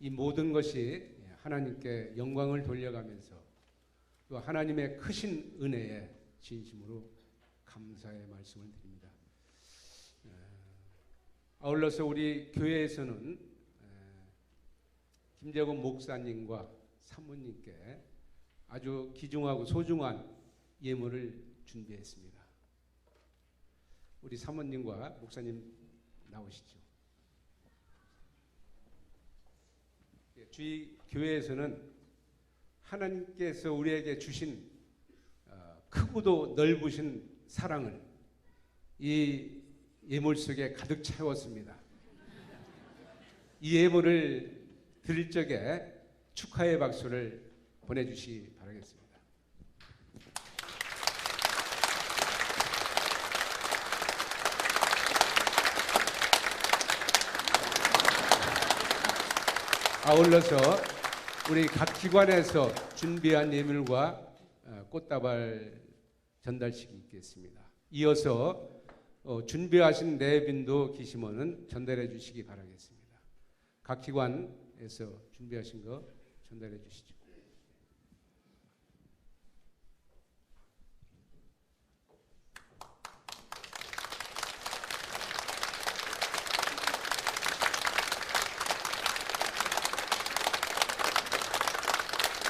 L: 이 모든 것이 하나님께 영광을 돌려가면서 또 하나님의 크신 은혜에 진심으로 감사의 말씀을 드립니다. 아울러서 우리 교회에서는 김재곤 목사님과 사모님께 아주 귀중하고 소중한 예물을 준비했습니다. 우리 사모님과 목사님 나오시죠. 저희 교회에서는 하나님께서 우리에게 주신 크고도 넓으신 사랑을 이 예물 속에 가득 채웠습니다. 이 예물을 드릴 적에 축하의 박수를 보내주시기 바라겠습니다. 아울러서 우리 각 기관에서 준비한 예물과 꽃다발 전달식이 있겠습니다. 이어서 준비하신 내빈도 계시면은 전달해 주시기 바라겠습니다. 각 기관에서 준비하신 거 전달해 주시죠.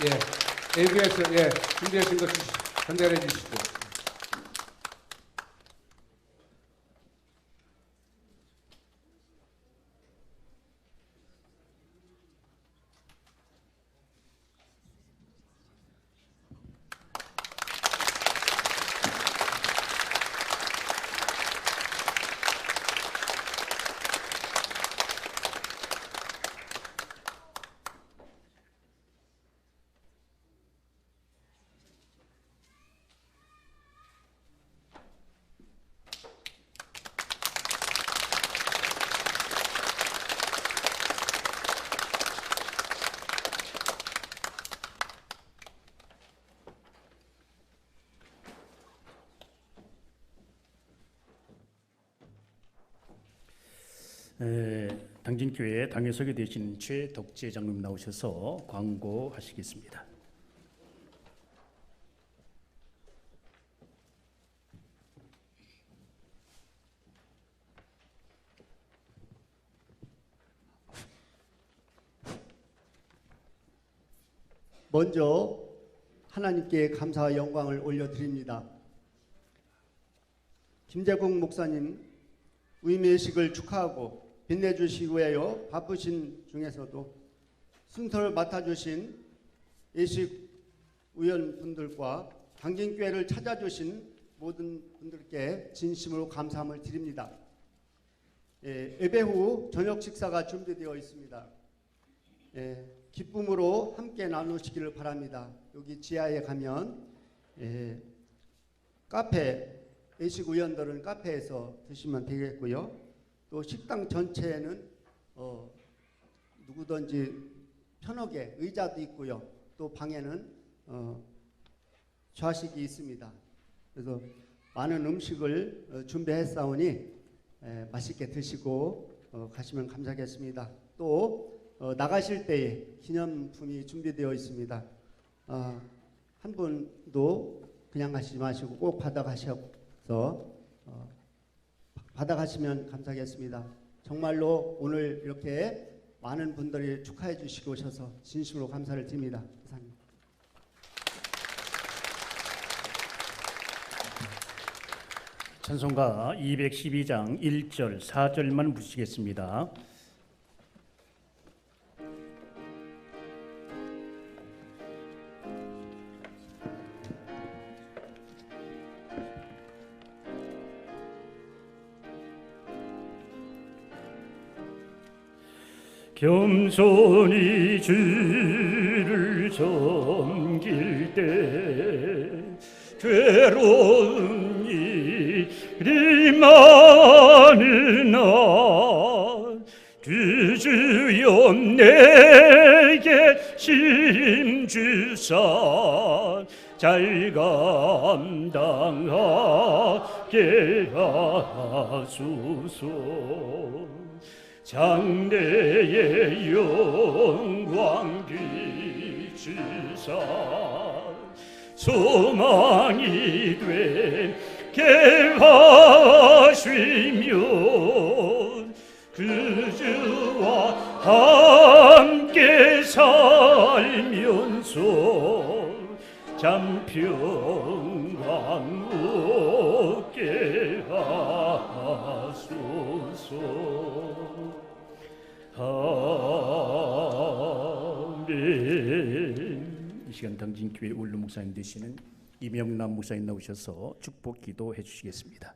L: 예, ABS 준비하신 거 전달해 주시죠.
A: 당진교회 당회석에 되신 최덕재 장로님 나오셔서 광고하시겠습니다.
M: 먼저 하나님께 감사와 영광을 올려드립니다. 김재공 목사님 위임의식을 축하하고 빛내주시기 위하여 바쁘신 중에서도 순서를 맡아주신 예식위원분들과 당진교회를 찾아주신 모든 분들께 진심으로 감사함을 드립니다. 예배 후 저녁 식사가 준비되어 있습니다. 기쁨으로 함께 나누시기를 바랍니다. 여기 지하에 가면 카페, 예식위원들은 카페에서 드시면 되겠고요. 또 식당 전체에는 누구든지 편하게 의자도 있고요. 또 방에는 좌식이 있습니다. 그래서 많은 음식을 준비했사오니 맛있게 드시고 가시면 감사하겠습니다. 또 나가실 때에 기념품이 준비되어 있습니다. 한 분도 그냥 가시지 마시고 꼭 받아가셔서 받아가시면 감사하겠습니다. 정말로 오늘 이렇게 많은 분들이 축하해 주시고 오셔서 진심으로 감사를 드립니다. 감사합니다.
A: 찬송가 212장 1절 4절만 부르시겠습니다. 겸손히 주를 섬길 때 괴로운 일이 많으나 주 주여 내게 힘주사 잘 감당하게 하소서. 장래의 영광 비추사 소망이 되게 하시며 그 주와 함께 잠평강 웃게 하소서. 아멘. 이 시간 당진교회 원로 목사님 되시는 이명남 목사님 나오셔서 축복 기도해 주시겠습니다.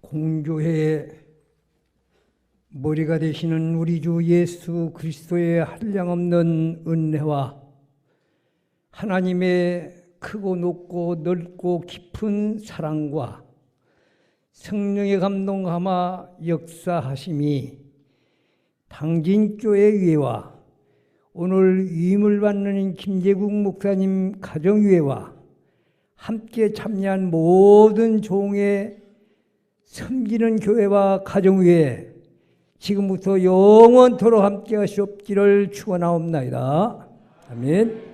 N: 공교회의 머리가 되시는 우리 주 예수 그리스도의 한량없는 은혜와 하나님의 크고 높고 넓고 깊은 사랑과 성령의 감동하마 역사하심이 당진교회 위에와 오늘 위임을 받는 김재국 목사님 가정위에와 함께 참여한 모든 종의 섬기는 교회와 가정위에 지금부터 영원토록 함께 하시옵기를 축원하옵나이다. 아멘.